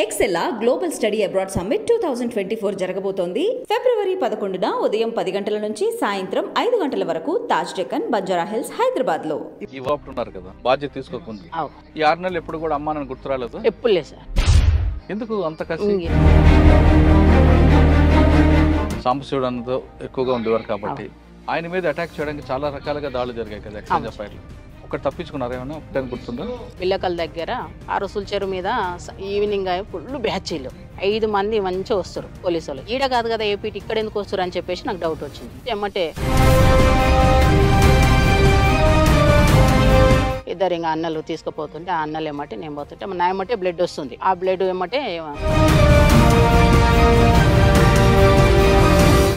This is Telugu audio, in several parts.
ఎక్సెల్లా గ్లోబల్ స్టడీ అబ్రాడ్ సమ్మిట్ 2024 జరగబోతోంది. ఫిబ్రవరి 11న ఉదయం 10 గంటల నుంచి సాయంత్రం 5 గంటల వరకు తాజ్ డెక్కన్, బంజారా హిల్స్, హైదరాబాద్ లో. ఈ వాపు ఉన్నారు కదా, బాధ్యత తీసుకోకుండా ఈ 6 నెలలు ఎప్పుడు కూడా అమ్మా నన్ను గుర్తు రాలేదు. ఎప్పుడు లేదు సార్. ఎందుకు అంత కసి? సాంబశివుడు అన్నదో ఎక్కువగా ఉండేవారు కాబట్టి ఆయన మీద అటాక్ చేయడానికి చాలా రకాలుగా దాడులు జరిగాయి కదా ఎక్సైజ్ ఎఫ్ఐఆర్లు. ఒకటి తప్పించుకున్నారు ఏమన్నా? ఒకటి గుర్తుందా? పిల్లకల దగ్గర ఆ రసూల్ చెరువు మీద ఈవినింగ్ ఫుల్ బ్యాచీలు 5 మంది మంచిగా వస్తారు పోలీసు వాళ్ళు. ఈడ కాదు కదా ఏపీటీ, ఇక్కడ ఎందుకు వస్తారు అని చెప్పేసి నాకు డౌట్ వచ్చింది. ఎమ్మటే ఇద్దరు ఇంకా అన్నలు తీసుకుపోతుంటే ఆ అన్నలు ఏమంటే నేను పోతుంటే నా ఏమంటే బ్లడ్ వస్తుంది. ఆ బ్లడ్ ఏమంటే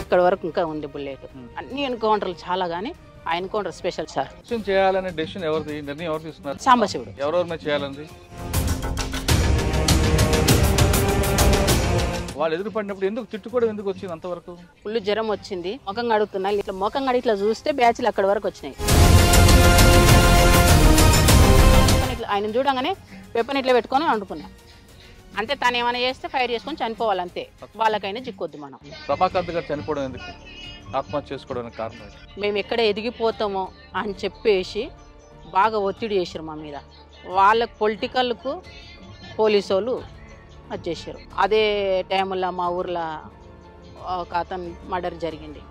ఇక్కడ వరకు ఇంకా ఉంది బుల్లెట్. అన్ని ఎన్కౌంటర్లు చాలా, కానీ ఆ ఎన్కౌంటర్ స్పెషల్ సార్. చేయాలనే డెసిషన్ ఎవరిది? నిర్ణయం ఎవరు తీసుకున్నారు? సాంబశివుడు. ఎవరెవరి మీద చేయాలండి? వాళ్ళు ఎదురుపడినప్పుడు ఎందుకు తిట్టుకోవడం ఎందుకు వచ్చింది అంతవరకు? ఫుల్ జ్వరం వచ్చింది, ముఖం కడుగుతున్నా, ఇట్లా ముఖం కడిగి ఇట్లా చూస్తే బ్యాచ్లు అక్కడ వరకు వచ్చినాయి. ఆయన చూడగానే వెపన్ ఇట్లా పెట్టుకొని వండుకున్నా. అంటే తను ఏమైనా చేస్తే ఫైర్ చేసుకొని చనిపోవాలంతే, వాళ్ళకైనా చిక్కొద్దు మనం. రమాకాంత్ గారు చనిపోవడం ఎందుకు? ఆత్మహత్య చేసుకోవడానికి కారణం? మేము ఎక్కడ ఎదిగిపోతామో అని చెప్పేసి బాగా ఒత్తిడి చేశారు మా మీద. వాళ్ళకు పొలిటికల్కు పోలీసు వాళ్ళు అది చేశారు. అదే టైంలో మా ఊర్లో ఒక అతను మర్డర్ జరిగింది.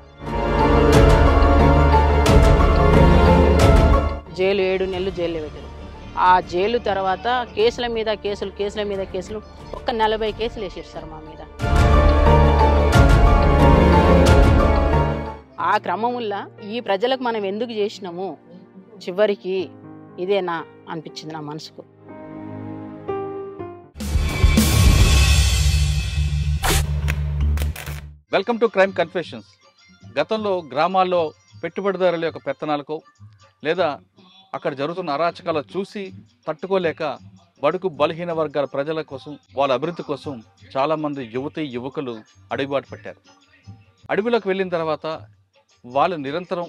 జైలు 7 నెలలు జైల్లో పెట్టారు. ఆ జైలు తర్వాత కేసుల మీద కేసులు ఒక్క 40 కేసులు వేసేసారు సార్ మా మీద. ఆ క్రమంలో ఈ ప్రజలకు మనం ఎందుకు చేసినాము చివరికి ఇదేనా అనిపించింది నా మనసుకు. Welcome to crime confessions. గతంలో గ్రామాల్లో పెట్టుబడిదారుల యొక్క పెత్తనాలకు లేదా అక్కడ జరుగుతున్న అరాచకాలు చూసి తట్టుకోలేక బడుగు బలహీన వర్గాల ప్రజల కోసం, వాళ్ళ అభివృద్ధి కోసం చాలామంది యువకులు అడుగుబాటు పెట్టారు. అడవిలోకి వెళ్ళిన తర్వాత వాళ్ళు నిరంతరం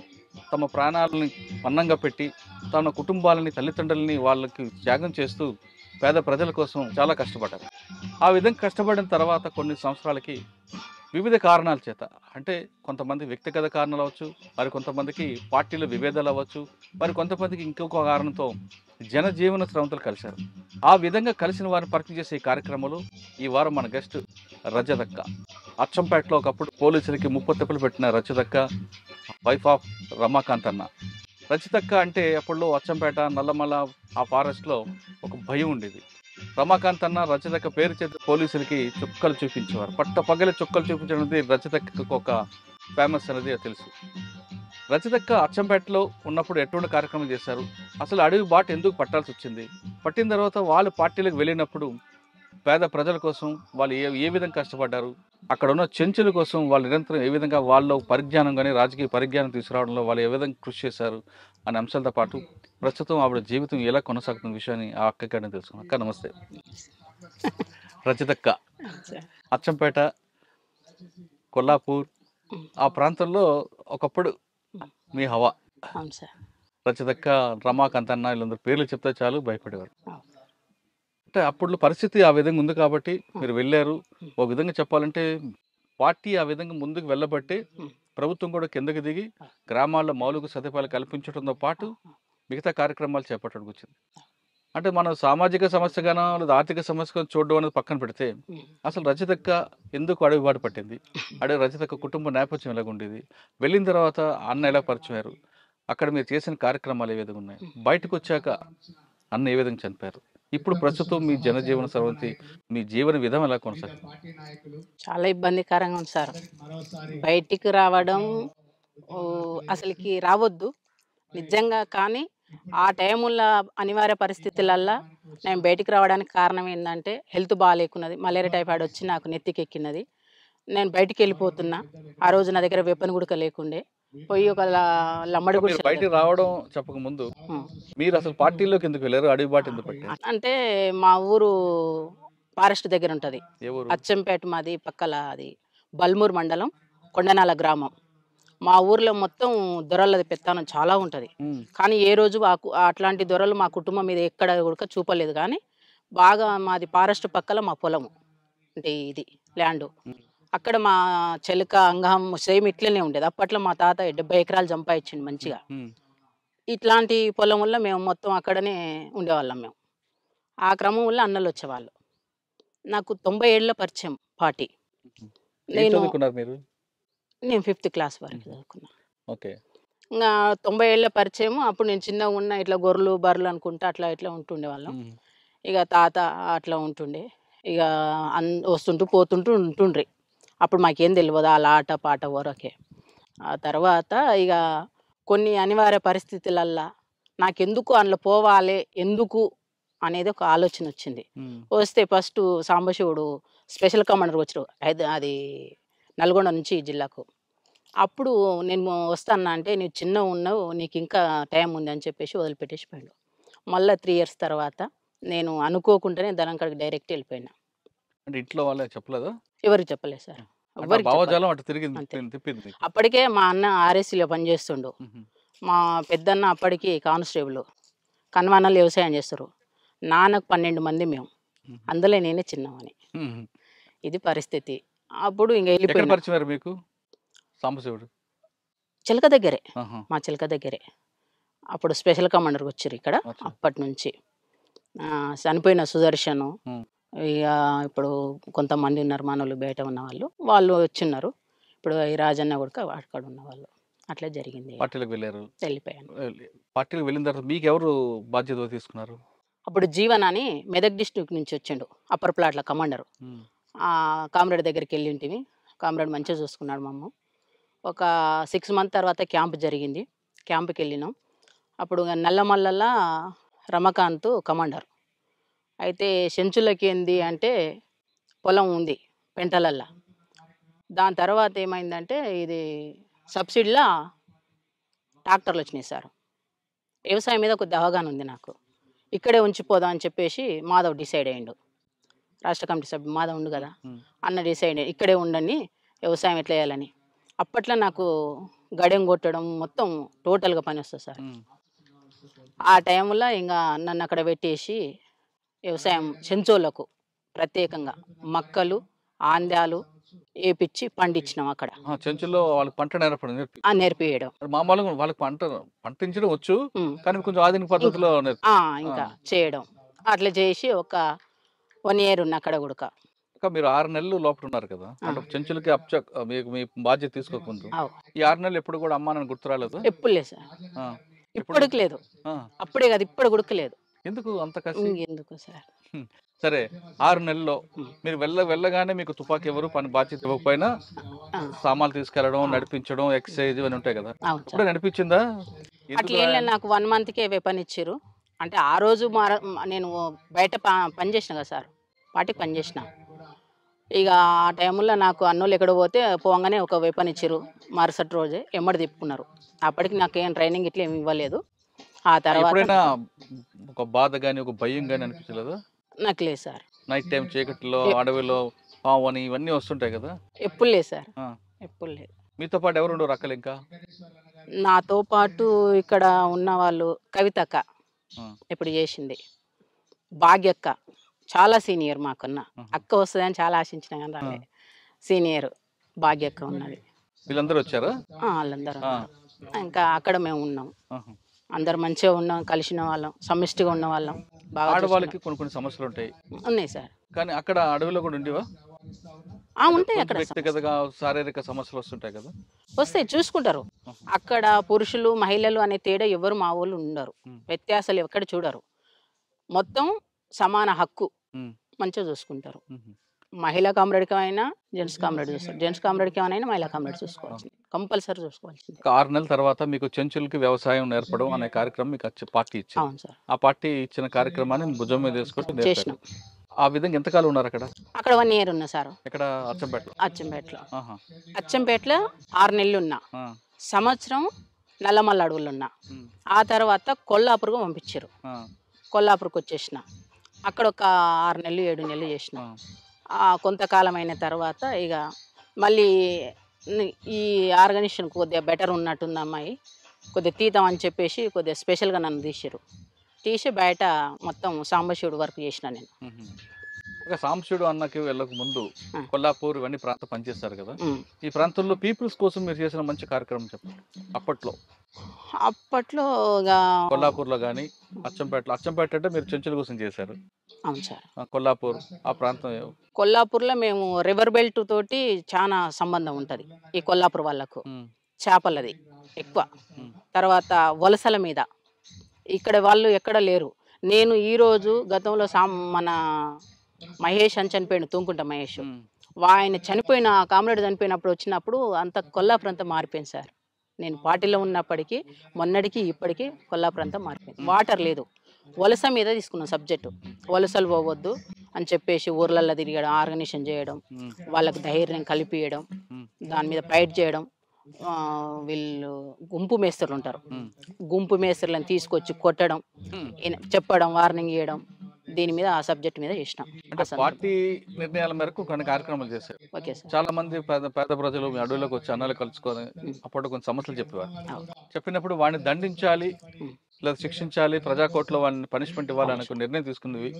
తమ ప్రాణాలని పన్నంగా పెట్టి తమ కుటుంబాలని, తల్లిదండ్రులని వాళ్ళకి త్యాగం చేస్తూ పేద ప్రజల కోసం చాలా కష్టపడ్డారు. ఆ విధంగా కష్టపడిన తర్వాత కొన్ని సంవత్సరాలకి వివిధ కారణాల చేత, అంటే కొంతమంది వ్యక్తిగత కారణాలు అవ్వచ్చు, మరి కొంతమందికి పార్టీల విభేదాలు అవ్వచ్చు, మరి కొంతమందికి ఇంకొక కారణంతో జనజీవన స్రవంతులు కలిశారు. ఆ విధంగా కలిసిన వారిని పరిచయం చేసే ఈ కార్యక్రమంలో ఈ వారం మన గెస్ట్ రజతక్క. అచ్చంపేటలో ఒకప్పుడు పోలీసులకి ముప్పొత్తెప్పులు పెట్టిన రజతక్క, వైఫ్ ఆఫ్ రమాకాంత్ అన్న. రజతక్క అంటే అప్పట్లో అచ్చంపేట, నల్లమల ఆ ఫారెస్ట్లో ఒక భయం ఉండేది. రమాకాంత్ అన్న రజతక్క పేరు చేత పోలీసులకి చుక్కలు చూపించేవారు. పగల చుక్కలు చూపించడం అనేది రజతక్కకు ఒక ఫేమస్ అనేది తెలుసు. రజతక్క అచ్చంపేటలో ఉన్నప్పుడు ఎటువంటి కార్యక్రమం చేశారు, అసలు అడవి బాట ఎందుకు పట్టాల్సి వచ్చింది, పట్టిన తర్వాత వాళ్ళు పార్టీలకు వెళ్ళినప్పుడు పేద ప్రజల కోసం వాళ్ళు ఏ విధంగా కష్టపడ్డారు, అక్కడ ఉన్న చెంచుల కోసం వాళ్ళు నిరంతరం ఏ విధంగా వాళ్ళ పరిజ్ఞానం కానీ రాజకీయ పరిజ్ఞానం తీసుకురావడంలో వాళ్ళు ఏ విధంగా కృషి చేశారు అనే అంశాలతో పాటు ప్రస్తుతం ఆవిడ జీవితం ఎలా కొనసాగుతున్న విషయాన్ని ఆ అక్కగానే తెలుసుకున్నాం. అక్క నమస్తే. రజతక్క అచ్చంపేట, కొల్లాపూర్ ఆ ప్రాంతంలో ఒకప్పుడు మీ హవా. రజతక్క, రమాకాంత్ అన్న వీళ్ళందరూ పేర్లు చెప్తే చాలు భయపడేవారు. అంటే అప్పుడు పరిస్థితి ఆ విధంగా ఉంది కాబట్టి మీరు వెళ్ళారు. ఒక విధంగా చెప్పాలంటే పార్టీ ఆ విధంగా ముందుకు వెళ్ళబట్టి ప్రభుత్వం కూడా కిందకి దిగి గ్రామాల్లో మౌలిక సదుపాయాలు కల్పించడంతో పాటు మిగతా కార్యక్రమాలు చేపట్టడానికి వచ్చింది. అంటే మనం సామాజిక సమస్యగానో లేదా ఆర్థిక సమస్యగా చూడడం అనేది పక్కన పెడితే అసలు రజతక్క ఎందుకు అడుగుబాటు పట్టింది, రజతక్క కుటుంబ నేపథ్యం ఎలాగ ఉండేది, వెళ్ళిన తర్వాత అన్న ఎలా పరిచయారు, అక్కడ మీరు చేసిన కార్యక్రమాలు ఏ విధంగా ఉన్నాయి, బయటకు వచ్చాక అన్న ఏ విధంగా చనిపోయారు, ఇప్పుడు ప్రస్తుతం మీ జనజీవన స్రవంతి, మీ జీవన విధానం ఎలా కొనసాగుతుంది? చాలా ఇబ్బందికరంగా ఉంది సార్. బయటికి రావడం అసలుకి రావద్దు నిజంగా, కానీ ఆ టైముల్లో అనివార్య పరిస్థితులల్లో నేను బయటికి రావడానికి కారణం ఏంటంటే హెల్త్ బాగాలేకున్నది, మలేరియా టైఫాయిడ్ వచ్చి నాకు నెత్తికి ఎక్కినది. నేను బయటికి వెళ్ళిపోతున్నా. ఆ రోజు నా దగ్గర వెపన్ కూడా లేకుండే, పోయి ఒక లమ్మడి కూడా బయటికి రావడం చెప్పక ముందు మీరు అసలు పార్టీలోకి ఎందుకు వెళ్ళారు, అడుగుబాటు ఎందుకు పట్టారు? అంటే మా ఊరు ఫారెస్ట్ దగ్గర ఉంటుంది, అచ్చంపేట మాది, పక్కల అది బల్మూర్ మండలం, కొండనాల గ్రామం. మా ఊర్లో మొత్తం దొరలది పెత్తనం చాలా ఉంటుంది, కానీ ఏ రోజు అట్లాంటి దొరలు మా కుటుంబం మీద ఎక్కడ కూడా చూపలేదు. కానీ బాగా మాది ఫారెస్ట్ పక్కల మా పొలము, అంటే ఇది ల్యాండ్. అక్కడ మా చెలక అంగం సేమ్ ఇట్లనే ఉండేది. అప్పట్లో మా తాత 70 ఎకరాలు సంపాదించిండు మంచిగా. ఇట్లాంటి పొలంలో మేము మొత్తం అక్కడనే ఉండేవాళ్ళం మేము. ఆ క్రమంలో అన్నలు వచ్చేవాళ్ళు. నాకు 97లో పరిచయం పార్టీ. ఏం నేను చదువుకున్నారు మీరు? నేను 5th క్లాస్ వరకు చదువుకున్నా. ఓకే. ఇంకా 97లో పరిచయం. అప్పుడు నేను చిన్నగా ఉన్న ఇట్లా గొర్రెలు బర్రెలు అనుకుంటా అట్లా ఇట్లా ఉంటుండేవాళ్ళం. ఇక తాత అట్లా ఉంటుండే. ఇక వస్తుంటూ పోతుంటూ ఉంటుండ్రి. అప్పుడు మాకేం తెలియదు, అలా ఆట పాట వరకే. ఆ తర్వాత ఇక కొన్ని అనివార్య పరిస్థితులల్లా నాకెందుకు అందులో పోవాలి, ఎందుకు అనేది ఒక ఆలోచన వచ్చింది. వస్తే ఫస్ట్ సాంబశివుడు స్పెషల్ కమాండర్ వచ్చారు అది నల్గొండ నుంచి ఈ జిల్లాకు. అప్పుడు నేను వస్తాను అంటే, నువ్వు చిన్నగా ఉన్నావు, నీకు ఇంకా టైం ఉంది అని చెప్పేసి వదిలిపెట్టేసి పోయాడు. మళ్ళీ 3 years తర్వాత నేను అనుకోకుండానే ధనంకడికి డైరెక్ట్ వెళ్ళిపోయినా. అంటే ఇంట్లో వాళ్ళే చెప్పలేదా? ఎవరికి చెప్పలేదు సార్, అంటే ఆ ఎవరికి చెప్పలేదు. భావజాలం అటు తిరిగింది, అంతే. తిప్పింది మీకు. అప్పటికే మా అన్న ఆర్ఎస్సీలో పనిచేస్తుండు. మా పెద్దన్న అప్పటికి కానిస్టేబుల్, కన్వానాలు వ్యవసాయం చేస్తారు. నాన్నకు 12 మంది మేము, అందులో నేనే చిన్నవాని. ఇది పరిస్థితి. అప్పుడు ఇంకా ఎక్కడ వెళ్ళిపోయినా. పరిచయం మీకు సాంబశివుడు? చిలక దగ్గరే, ఆహా. మా చిలక దగ్గరే. అప్పుడు స్పెషల్ కమాండర్కి వచ్చారు ఇక్కడ. అచ్చా. అప్పటి నుంచి చనిపోయిన సుదర్శను, ఉమ్. ఇక ఇప్పుడు కొంతమంది ఉన్నారు మనోళ్ళు, బయట ఉన్న వాళ్ళు వచ్చిన్నారు. ఇప్పుడు ఈ రాజన్న కూడా అక్కడ ఉన్న వాళ్ళు. అట్లా జరిగింది. పార్టీలకు వెళ్ళారు. వెళ్ళిపోయాను. పార్టీలకు వెళ్ళిన తర్వాత మీకు ఎవరు బాధ్యత తీసుకున్నారు? అప్పుడు జీవన్ అని మెదక్ డిస్ట్రిక్ట్ నుంచి వచ్చిండు, అప్పర్ ప్లాట్ల కమాండరు. కామ్రేడ్ దగ్గరికి వెళ్ళి ఉంటివి. కామ్రేడ్ మంచిగా చూసుకున్నాడు మమ్మ. ఒక 6 months తర్వాత క్యాంప్ జరిగింది. క్యాంప్కి వెళ్ళినాం. అప్పుడు నల్లమల్లల రమకాంత్ కమాండర్. అయితే చెంచులకి ఏంది అంటే పొలం ఉంది పెంటలల్లా. దాని తర్వాత ఏమైందంటే ఇది సబ్సిడీలో ట్రాక్టర్లు వచ్చినాయి సార్. వ్యవసాయం మీద కొద్ది అవగాహన ఉంది నాకు. ఇక్కడే ఉంచిపోదాం అని చెప్పేసి మాధవ్ డిసైడ్ అయ్యిండు. రాష్ట్ర కమిటీ సభ్యుడు మాధవ్ ఉండు కదా, అన్న డిసైడ్ అయ్యి ఇక్కడే ఉండని, వ్యవసాయం ఎట్లా చేయాలని. అప్పట్లో నాకు గడెం కొట్టడం మొత్తం టోటల్గా పని వస్తుంది సార్. ఆ టైంలో ఇంకా నన్ను అక్కడ పెట్టేసి వ్యవసాయం చెంచోళ్ళకు ప్రత్యేకంగా మక్కలు ఆంద్యాలు వేపించి పండించినాం అక్కడ. చెంచుల్లో వాళ్ళకి పంట నేర్పడం నేర్పియడం. మామూలుగా వాళ్ళకి పండించడం వచ్చు, కానీ కొంచెం ఆధునిక పద్ధతిలో ఇంకా చేయడం. అట్లా చేసి ఒక 1 year ఉన్న అక్కడ కూడా. మీరు 6 నెలలు లోపల ఉన్నారు కదా, అంటే చెంచులకి మీకు మీ బాధ్యత తీసుకోకముందు ఈ 6 నెలలు ఎప్పుడు కూడా అమ్మా నన్ను గుర్తు రాలేదు? ఎప్పుడు లేదు సార్, ఇప్పటికి లేదు. అప్పుడే కాదు, ఇప్పుడు గుడకలేదు. ఎందుకు అంత కసి? ఎందుకు సార్? సరే, 6 నెలల్లో మీరు వెళ్ళగానే మీకు తుపాకీ ఎవరు పని బాధ్యత ఇవ్వకపోయినా సామాన్లు తీసుకెళ్లడం, నడిపించడం, ఎక్సర్సైజ్ ఇవన్నీ ఉంటాయి కదా, ఇప్పుడు నడిపించిందా? అట్లా ఏం లేదు, నాకు 1 monthకే వెపన్ ఇచ్చారు. అంటే ఆ రోజు నేను బయట పని చేసిన కదా సార్, పార్టీకి పని చేసిన. ఇక ఆ టైంలో నాకు అన్నోళ్ళు ఎక్కడ పోగానే ఒక వెపన్ ఇచ్చారు. మరుసటి రోజే ఎమ్మడి తిప్పుకున్నారు. అప్పటికి నాకు ఏం ట్రైనింగ్ ఇట్లా ఏమి ఇవ్వలేదు. ఆ తర్వాత ఒక బాధ కానీ ఒక భయం కానీ అనిపించలేదు? నాకు లేదు సార్. నైట్ టైం చీకట్లో అడవిలో పావు అని ఇవన్నీ వస్తుంటాయి కదా? ఎప్పుడు లేదు సార్, ఎప్పుడు లేదు. మీతో పాటు ఎవరు ఉండరు అక్కలు? ఇంకా నాతో పాటు ఇక్కడ ఉన్న వాళ్ళు కవితక్క ఇప్పుడు చేసింది, భాగ్యక్క చాలా సీనియర్ మాకున్న అక్క వస్తుందని చాలా ఆశించిన కానీ రాలే. సీనియర్ భాగ్యక్క ఉన్నది. వీళ్ళందరూ వచ్చారా? వాళ్ళందరూ. ఇంకా అక్కడ మేము ఉన్నాం, అందరు మంచిగా ఉన్నాం, కలిసిన వాళ్ళం, సమిష్టిగా ఉన్న వాళ్ళం. బాగా ఆడవాళ్ళకి కొన్ని సమస్యలు ఉంటాయి. ఉన్నాయి సార్. కానీ అక్కడ అడవిలో కూడా ఉండేవా? ఉంటాయి. అక్కడ వ్యక్తిగతంగా శారీరక సమస్యలు వస్తుంటాయి కదా? వస్తాయి, చూసుకుంటారు. అక్కడ పురుషులు మహిళలు అనే తేడా ఎవరు మా వాళ్ళు ఉండరు, వ్యత్యాసాలు ఎక్కడ చూడరు. మొత్తం సమాన హక్కు, మంచిగా చూసుకుంటారు. మహిళా కామ్రేడ్కి అయినా జెంట్స్ కామ్రేడ్ చూస్తారు, జెంట్స్ కామ్రేడ్కి ఏమైనా మహిళా కామ్రేడ్ చూసుకోవాల్సింది, కంపల్సరీ చూసుకోవాల్సింది. 6 నెలల తర్వాత మీకు చెంచులకి వ్యవసాయం నేర్పడం అనే కార్యక్రమం మీకు పార్టీ ఇచ్చింది. అవును సార్. ఆ పార్టీ ఇచ్చిన కార్యక్రమాన్ని భుజం మీద వేసుకుంటూ చేసినాం. ఆ విధంగా ఎంతకాలం ఉన్నారు అక్కడ? అక్కడ 1 year ఉన్నా సార్. ఇక్కడ అచ్చంపేటలో? అచ్చంపేటలో 6 నెలలు ఉన్నా. సంవత్సరం నల్లమల్ల అడవులు ఉన్నా. ఆ తర్వాత కొల్లాపూర్కు పంపించారు. కొల్లాపూర్కి వచ్చేసిన. అక్కడ ఒక 6 నెలలు 7 నెలలు చేసిన. కొంతకాలం అయిన తర్వాత ఇక మళ్ళీ ఈ ఆర్గనైజేషన్ కొద్దిగా బెటర్ ఉన్నట్టుంది అమ్మాయి, కొద్దిగా తీద్దాం అని చెప్పేసి కొద్దిగా స్పెషల్గా నన్ను తీసారు. తీసి బయట మొత్తం సాంబశివుడు వర్క్ చేసిన నేను. ఒక సాంబశివుడు అన్నకి వెళ్ళక ముందు ఆ. కొల్లాపూర్ ఇవన్నీ ప్రాంతం పనిచేస్తారు కదా, ఉమ్. ఈ ప్రాంతంలో పీపుల్స్ కోసం మీరు చేసిన మంచి కార్యక్రమం చెప్పండి అప్పట్లో. అప్పట్లో ఇక కొల్లాపూర్లో కానీ అచ్చంపేట అంటే మీరు చెంచుల కోసం చేశారు. అవును సార్. కొల్లాపూర్ ఆ ప్రాంతం కొల్లాపూర్లో మేము రివర్ బెల్ట్ తోటి చాలా సంబంధం ఉంటుంది ఈ కొల్లాపూర్ వాళ్ళకు. ఉమ్, చేపలది ఎక్కువ. ఉమ్, తర్వాత వలసల మీద ఇక్కడ వాళ్ళు ఎక్కడ లేరు. నేను ఈరోజు గతంలో మన మహేష్ అని చనిపోయాడు, తూంకుంట మహేష్. ఉమ్, ఆయన చనిపోయిన కామ్రేడ్ చనిపోయినప్పుడు వచ్చినప్పుడు అంత కొల్లాపూర్ అంతా మారిపోయింది సార్. నేను పార్టీలో ఉన్నప్పటికీ మొన్నటికి ఇప్పటికీ కొల్లాపూర్ అంతా మారిపోయింది. వాటర్ లేదు. వలస మీద తీసుకున్నాం సబ్జెక్టు. వలసలు పోవద్దు అని చెప్పేసి ఊర్లల్లో తిరగడం, ఆర్గనైజేషన్ చేయడం, ఉమ్, వాళ్ళకు ధైర్యం కలిపియడం, ఉమ్, దాని మీద ఫైట్ చేయడం. వీళ్ళు గుంపు మేస్త్రులు ఉంటారు, ఉమ్, గుంపు మేస్త్రులను తీసుకొచ్చి కొట్టడం, ఉమ్. చెప్పడం, వార్నింగ్ ఇవ్వడం, దీని మీద ఆ సబ్జెక్ట్ మీద చేసినాం. అంటే పార్టీ నిర్ణయాల మేరకు కొన్ని కార్యక్రమాలు చేశారు. Okay sir. చాలా మంది పేద ప్రజలు మీ అడవులకు వచ్చి అన్నాలు కలుసుకొని అప్పుడు కొన్ని సమస్యలు చెప్పేవారు. చెప్పినప్పుడు వాడిని దండించాలి లేదా శిక్షించాలి, ప్రజాకోర్టులో వాడిని పనిష్మెంట్ ఇవ్వాలి అనే కొన్ని నిర్ణయం తీసుకున్నవి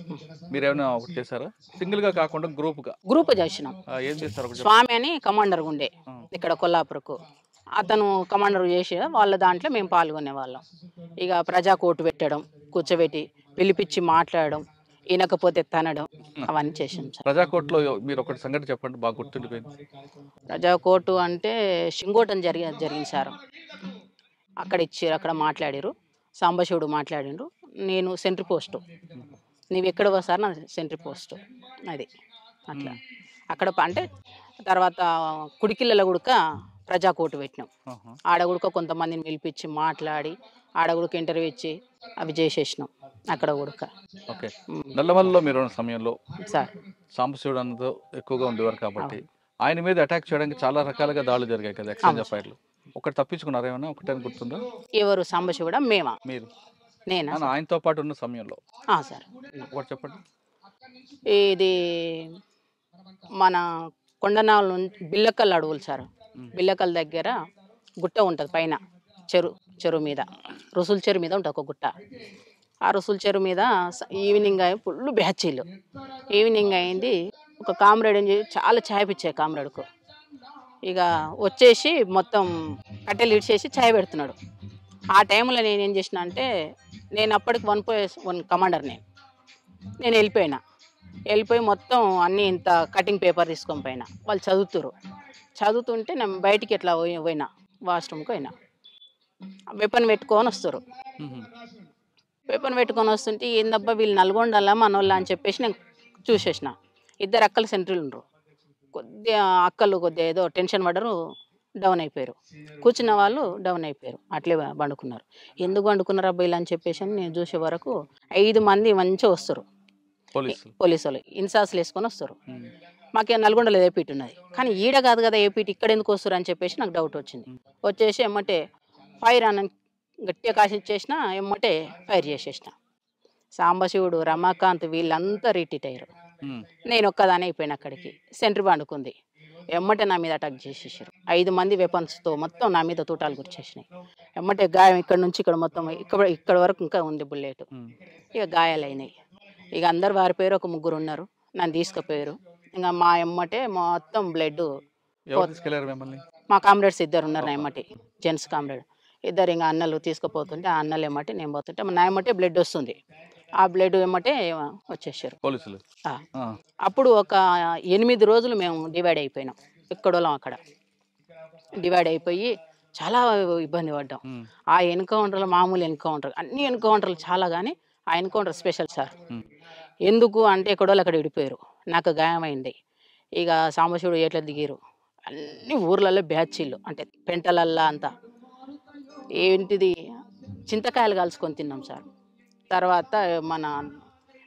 మీరేమైనా ఒకటి చేశారా? సింగిల్ గా కాకుండా గ్రూప్ చేసినాం. ఏం చేస్తారు ఒకటి స్వామి అని కమాండర్ ఉండే ఇక్కడ కొల్లాపూర్కు. అతను కమాండర్ చేసి వాళ్ళ దాంట్లో మేము పాల్గొనే వాళ్ళం. ఇక ప్రజా కోర్టు పెట్టడం, కూర్చోబెట్టి పిలిపించి మాట్లాడడం, వినకపోతే తనడం, అవన్నీ చేసాం సార్. ప్రజాకోర్టులో మీరు ఒకటి సంగతి చెప్పండి, బాగా గుర్తుండిపోయింది. ప్రజా కోర్టు అంటే షింగోటం జరిగింది సార్. అక్కడ ఇచ్చారు, అక్కడ మాట్లాడారు, సాంబశివుడు మాట్లాడిండ్రు. నేను సెంట్రీ పోస్టు, నీవు ఎక్కడ సార్? నా సెంట్రీ పోస్టు అది. అట్లా అక్కడ అంటే తర్వాత కుడికిళ్ళలో కూడా ప్రజా కోర్టు పెట్టినాం. ఆడగుడక కొంతమందిని పిలిపించి మాట్లాడి ఆడగుడక ఇంటర్వ్యూ ఇచ్చి అవి చేసేసినాం అక్కడ ఉడక. ఓకే. నల్లమల్లిలో మీరు ఉన్న సమయంలో సార్ సాంబశివుడు అన్నతో ఎక్కువగా ఉండేవారు కాబట్టి ఆయన మీద అటాక్ చేయడానికి చాలా రకాలుగా దాడులు జరిగాయి కదా, ఎక్స్చేంజ్ ఆఫ్ ఫైర్లు. ఒకటి తప్పించుకున్నారు ఏమన్నా? ఒకటే గుర్తుందా? ఎవరు? సాంబశివుడా? మేమా? మీరు. నేనా? ఆయనతో పాటు ఉన్న సమయంలో సార్ ఒకటి చెప్పండి. ఇది మన కొండనాల నుంచి బిల్లకల్ అడవులు సార్. బిల్లకల్ దగ్గర గుట్ట ఉంటుంది పైన, చెరువు మీద, రుసుల చెరువు మీద ఉంటుంది ఒక గుట్ట. ఆ రుసుల చెరువు మీద ఈవినింగ్ అయి ఫుల్ బ్యాచీలు. ఈవినింగ్ అయింది, ఒక కామ్రేడ్ ఏం చేసి చాలా ఛాయ్ పిచ్చాయి కామ్రేడ్కు. ఇక వచ్చేసి మొత్తం కట్టెలు ఇడిచేసి ఛాయ్ పెడుతున్నాడు. ఆ టైంలో నేనేం చేసిన అంటే, నేను అప్పటికి 1+1 కమాండర్. నేను వెళ్ళిపోయి మొత్తం అన్నీ ఇంత కటింగ్ పేపర్ తీసుకొని పోయినా. వాళ్ళు చదువుతుంటే నేను బయటికి ఎట్లా పోయినా, వాష్రూమ్కి పోయినా. వెపన్ పెట్టుకొని వస్తారు. వెపన్ పెట్టుకొని వస్తుంటే ఏందబ్బా వీళ్ళు నల్గొండలా మనోళ్ళ అని చెప్పేసి నేను చూసేసిన. 2 అక్కలు సెంట్రీలు ఉండరు. కొద్దిగా అక్కలు కొద్దిగా ఏదో టెన్షన్ పడ్డరు, డౌన్ అయిపోయారు. కూర్చున్న వాళ్ళు డౌన్ అయిపోయారు, అట్లే పండుకున్నారు. ఎందుకు పండుకున్నారు అబ్బాయిలు అని చెప్పేసి నేను చూసే వరకు 5 మంది మంచిగా వస్తారు, పోలీసు వాళ్ళు ఇన్సాస్లు వేసుకొని వస్తారు. మాకు నల్గొండలో ఏపీటీ ఉన్నది, కానీ ఈడ కాదు కదా ఏపీటీ, ఇక్కడ ఎందుకు వస్తారు అని చెప్పేసి నాకు డౌట్ వచ్చింది. వచ్చేసి ఎమ్మటే ఫైర్ అని గట్టిగా కాసిచ్చేసిన, ఎమ్మటే ఫైర్ చేసేసిన. సాంబశివుడు, రమాకాంత్ వీళ్ళంతా రిట్రీట్ అయ్యారు. నేను ఒక్కదానే అయిపోయినా. అక్కడికి సెంట్రీ పండుకుంది. ఎమ్మటే నా మీద అటాక్ చేసేసారు. 5 మంది వెపన్స్తో మొత్తం నా మీద తూటాలు గుర్చేసినాయి. ఎమ్మటే గాయం ఇక్కడ నుంచి ఇక్కడ మొత్తం ఇక్కడ వరకు ఇంకా ఉంది బుల్లెట్. ఇక గాయాలైనాయి. ఇక అందరు వారిపోయారు. ఒక 3 ఉన్నారు, నన్ను తీసుకుపోయారు. ఇంకా మా ఎమ్మటే మొత్తం బ్లడ్. మా కామ్రేడ్స్ 2 ఉన్నారు నా ఎమ్మటి, జెంట్స్ కామ్రేడ్ 2. ఇంకా అన్నలు తీసుకుపోతుంటే ఆ అన్నలు ఎమ్మటే నేను పోతుంటే నా ఎమ్మటే బ్లడ్ వస్తుంది. ఆ బ్లడ్ ఎమ్మటే వచ్చేసారు పోలీసులు. అప్పుడు ఒక 8 రోజులు మేము డివైడ్ అయిపోయినాం. ఎక్కడోళ్ళం అక్కడ డివైడ్ అయిపోయి చాలా ఇబ్బంది పడ్డాం. ఆ ఎన్కౌంటర్లు మామూలు ఎన్కౌంటర్, అన్ని ఎన్కౌంటర్లు చాలా, కానీ ఆ ఎన్కౌంటర్ స్పెషల్ సార్. ఎందుకు అంటే ఎక్కడోళ్ళు అక్కడ విడిపోయారు, నాకు గాయమైంది. ఇక సాంబశివుడు ఎట్లా దిగారు, అన్ని ఊర్లలో బ్యాచీలు అంటే పెంటలల్లా అంతా ఏంటిది చింతకాయలు కలుసుకొని తిన్నాం సార్. తర్వాత మన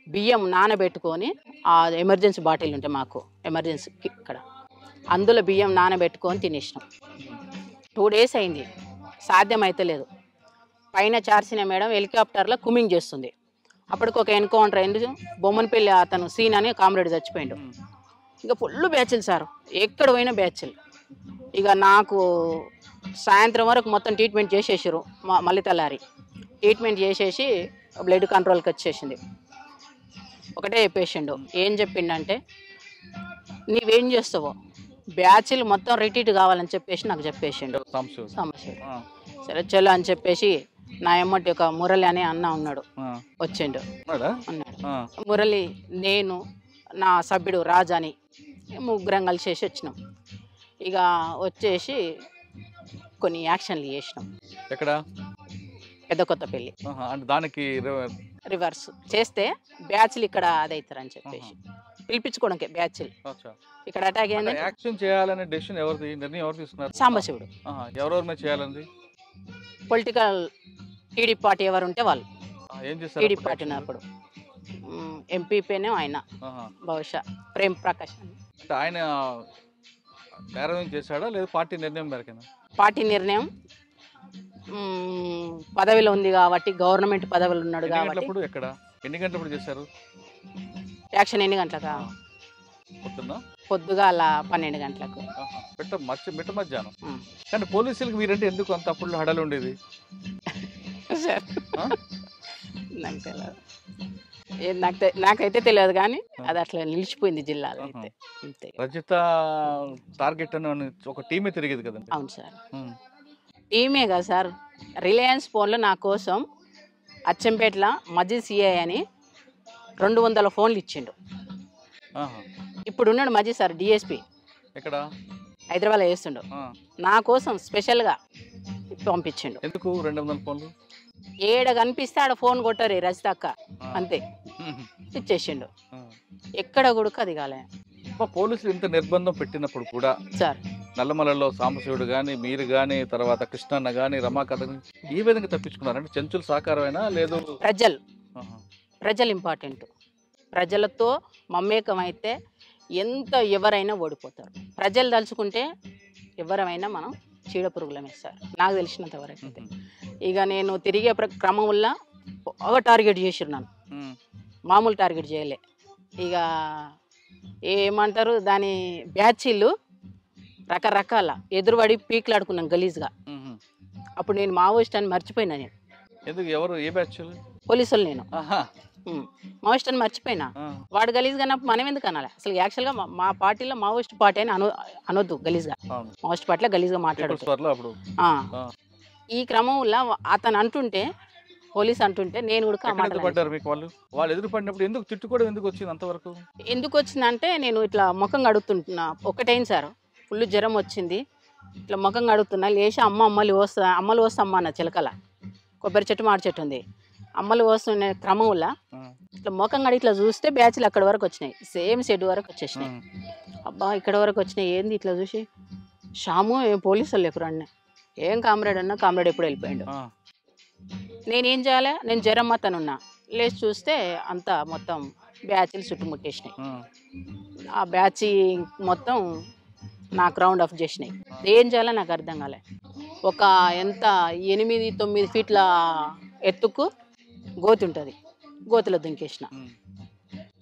బియ్యం నానబెట్టుకొని, ఆ ఎమర్జెన్సీ బాటిల్ ఉంటే మాకు ఎమర్జెన్సీకి ఇక్కడ, అందులో బియ్యం నానబెట్టుకొని తినేసినాం. 2 డేస్ అయింది, సాధ్యమైతే లేదు. పైన చార్సిన మేడం హెలికాప్టర్లో కుమింగ్ చేస్తుంది. అప్పటికి ఒక ఎన్కౌంటర్ అయింది. బొమ్మనపల్లి అతను సీన్ అని కామ్రేడ్ చచ్చిపోయిండు. ఇంకా ఫుల్ బ్యాచ్లు సార్, ఎక్కడ పోయినా బ్యాచ్లు. ఇక నాకు సాయంత్రం వరకు మొత్తం ట్రీట్మెంట్ చేసేసారు. మళ్ళీ తెల్లారి ట్రీట్మెంట్ చేసేసి బ్లడ్ కంట్రోల్కి వచ్చేసింది. ఒకటే చెప్పేసిండు. ఏం చెప్పిండంటే నీవేం చేస్తావో బ్యాచ్లు మొత్తం రిటీట్ కావాలని చెప్పేసి నాకు చెప్పేసిండు సమస్య. సరే చలో అని చెప్పేసి నా ఎమ్మటి ఒక మురళి అనే అన్న ఉన్నాడు, వచ్చిండు. అన్నాడు మురళి, నేను నా సభ్యుడు రాజు అని ముగ్గురం కలిసేసి వచ్చినాం. ఇక వచ్చేసి కొన్ని యాక్షన్లు చేసినాం. ఎక్కడ? పెద్ద కొత్తపల్లి. దానికి రివర్స్ చేస్తే బ్యాచ్లు ఇక్కడ అదవుతారని చెప్పేసి పిలిపించుకోవడానికి బ్యాచ్లు ఇక్కడ అటాక్ అయింది. యాక్షన్ చేయాలనే డెసిషన్ ఎవరిది, నిర్ణయం ఎవరు తీసుకున్నారు? సాంబశివుడు. ఎవరెవరి మీద చేయాలండి? పొలిటికల్ టీడీపీ పార్టీ ఎవరు ఉంటే వాళ్ళు. ఏం చేస్తారు టీడీపీ పార్టీ ఉన్నప్పుడు ఎంపీపీనే ఆయన, బహుశా ప్రేమ్ ప్రకాష్. ఆయన నేరం చేశాడా లేదా పార్టీ నిర్ణయం మేరకేనా? పార్టీ నిర్ణయం. పదవిలో ఉంది కాబట్టి, గవర్నమెంట్ పదవిలో ఉన్నాడు కాబట్టి. ఎక్కడ ఎన్ని గంటలప్పుడు చేశారు యాక్షన్? ఎన్ని గంటలకా? పొద్దుగాల 12 గంటలకు. మిట్ట మధ్యాహ్నం. కానీ పోలీసులకు మీరంటే ఎందుకు అంత అప్పుడు హడలు ఉండేది? నాకు తెలియదు, నాకైతే తెలియదు కానీ అది అట్లా నిలిచిపోయింది జిల్లాలో అయితే. అంతే. రజిత టార్గెట్ అని ఒక టీమే తిరిగేది కదండి? అవును సార్, టీమే కదా సార్. రిలయన్స్ ఫోన్లో నా కోసం అచ్చంపేటలో మజీద్ సిఐ అని 200 ఫోన్లు ఇచ్చిండు. ఇప్పుడు ఉన్నాడు మజీద్ సార్ డిఎస్పీ. ఎక్కడ? హైదరాబాద్లో చేస్తుండు. నా కోసం స్పెషల్గా పంపించిండు. ఎందుకు 200 ఫోన్లు? ఏడ కనిపిస్తే ఆడ ఫోన్ కొట్టారు రజిత అక్క, అంతే ఇచ్చేసిండు. ఎక్కడ కూడా అది కాలే. పోలీసులు ఇంత నిర్బంధం పెట్టినప్పుడు కూడా సార్ నల్లమలలో సాంబశివుడు కానీ, మీరు కానీ, తర్వాత కృష్ణన్న కానీ, రమాకథ ఈ విధంగా తప్పించుకున్నారంటే చెంచుల సహకారమైనా లేదు? ప్రజలు ఇంపార్టెంట్. ప్రజలతో మమేకం అయితే ఎవరైనా ఓడిపోతారు. ప్రజలు తలుచుకుంటే ఎవరైనా మనం చీడపురుగులమే సార్, నాకు తెలిసినంత వరకు అయితే. ఇక నేను తిరిగే క్రమం వల్ల బాగా టార్గెట్ చేసినాను, మామూలు టార్గెట్ చేయలే. ఇక ఏమంటారు దాని బ్యాచీలు రకరకాల ఎదురుబడి పీకులాడుకున్నాను గలీజ్గా. అప్పుడు నేను మావోయిస్ట్ అని మర్చిపోయినా. నేను ఎందుకు? ఎవరు? ఏ బ్యాచ్? పోలీసులు. నేను మావోయిస్ట్ అని మర్చిపోయినా. వాడు గలీజ్గా అన్నప్పుడు మనం ఎందుకు అనాలి? అసలు యాక్చువల్గా మా పార్టీలో మావోయిస్ట్ పార్టీ అని అనొద్దు గలీజ్గా. మావోయిస్ట్ పార్టీలో గలీజ్గా మాట్లాడదు. ఈ క్రమంలో అతను అంటుంటే, పోలీస్ అంటుంటే నేను కూడా వాళ్ళు ఎదురు పడినప్పుడు ఎందుకు తిట్టుకోవడం ఎందుకు వచ్చింది అంతవరకు? ఎందుకు వచ్చిందంటే నేను ఇట్లా ముఖం కడుగుతుంటున్నా. ఒకటైంది సార్, ఫుల్ జ్వరం వచ్చింది. ఇట్లా ముఖం కడుగుతున్నా. లేచి అమ్మలు వస్తా అమ్మ అన్న చిలకల కొబ్బరి చెట్టు మాడి చెట్టు ఉంది. అమ్మలు వస్తున్న క్రమంలో ఇట్లా ముఖం కడిగి ఇట్లా చూస్తే బ్యాచ్లు అక్కడి వరకు వచ్చినాయి, సేమ్ షెడ్ వరకు వచ్చేసినాయి. అబ్బా ఇక్కడ వరకు వచ్చినాయి ఏంది? ఇట్లా చూసి షాము ఏం పోలీసులు లేకురా అన్న. ఏం కామ్రేడ్ అన్నా, కామ్రేడ్ ఎప్పుడు వెళ్ళిపోయాడు. నేనేం చేయాలి? నేను జ్వరం అతనున్నా. లేచి చూస్తే అంతా మొత్తం బ్యాచ్లు చుట్టుముట్టేసినాయి. ఆ బ్యాచ్ మొత్తం నాకు రౌండ్ ఆఫ్ చేసినాయి. ఏం చేయాలో నాకు అర్థం కాలే. ఒక 8-9 ఫీట్ల ఎత్తుకు గోతి ఉంటుంది, గోతిలో దుంకేసిన.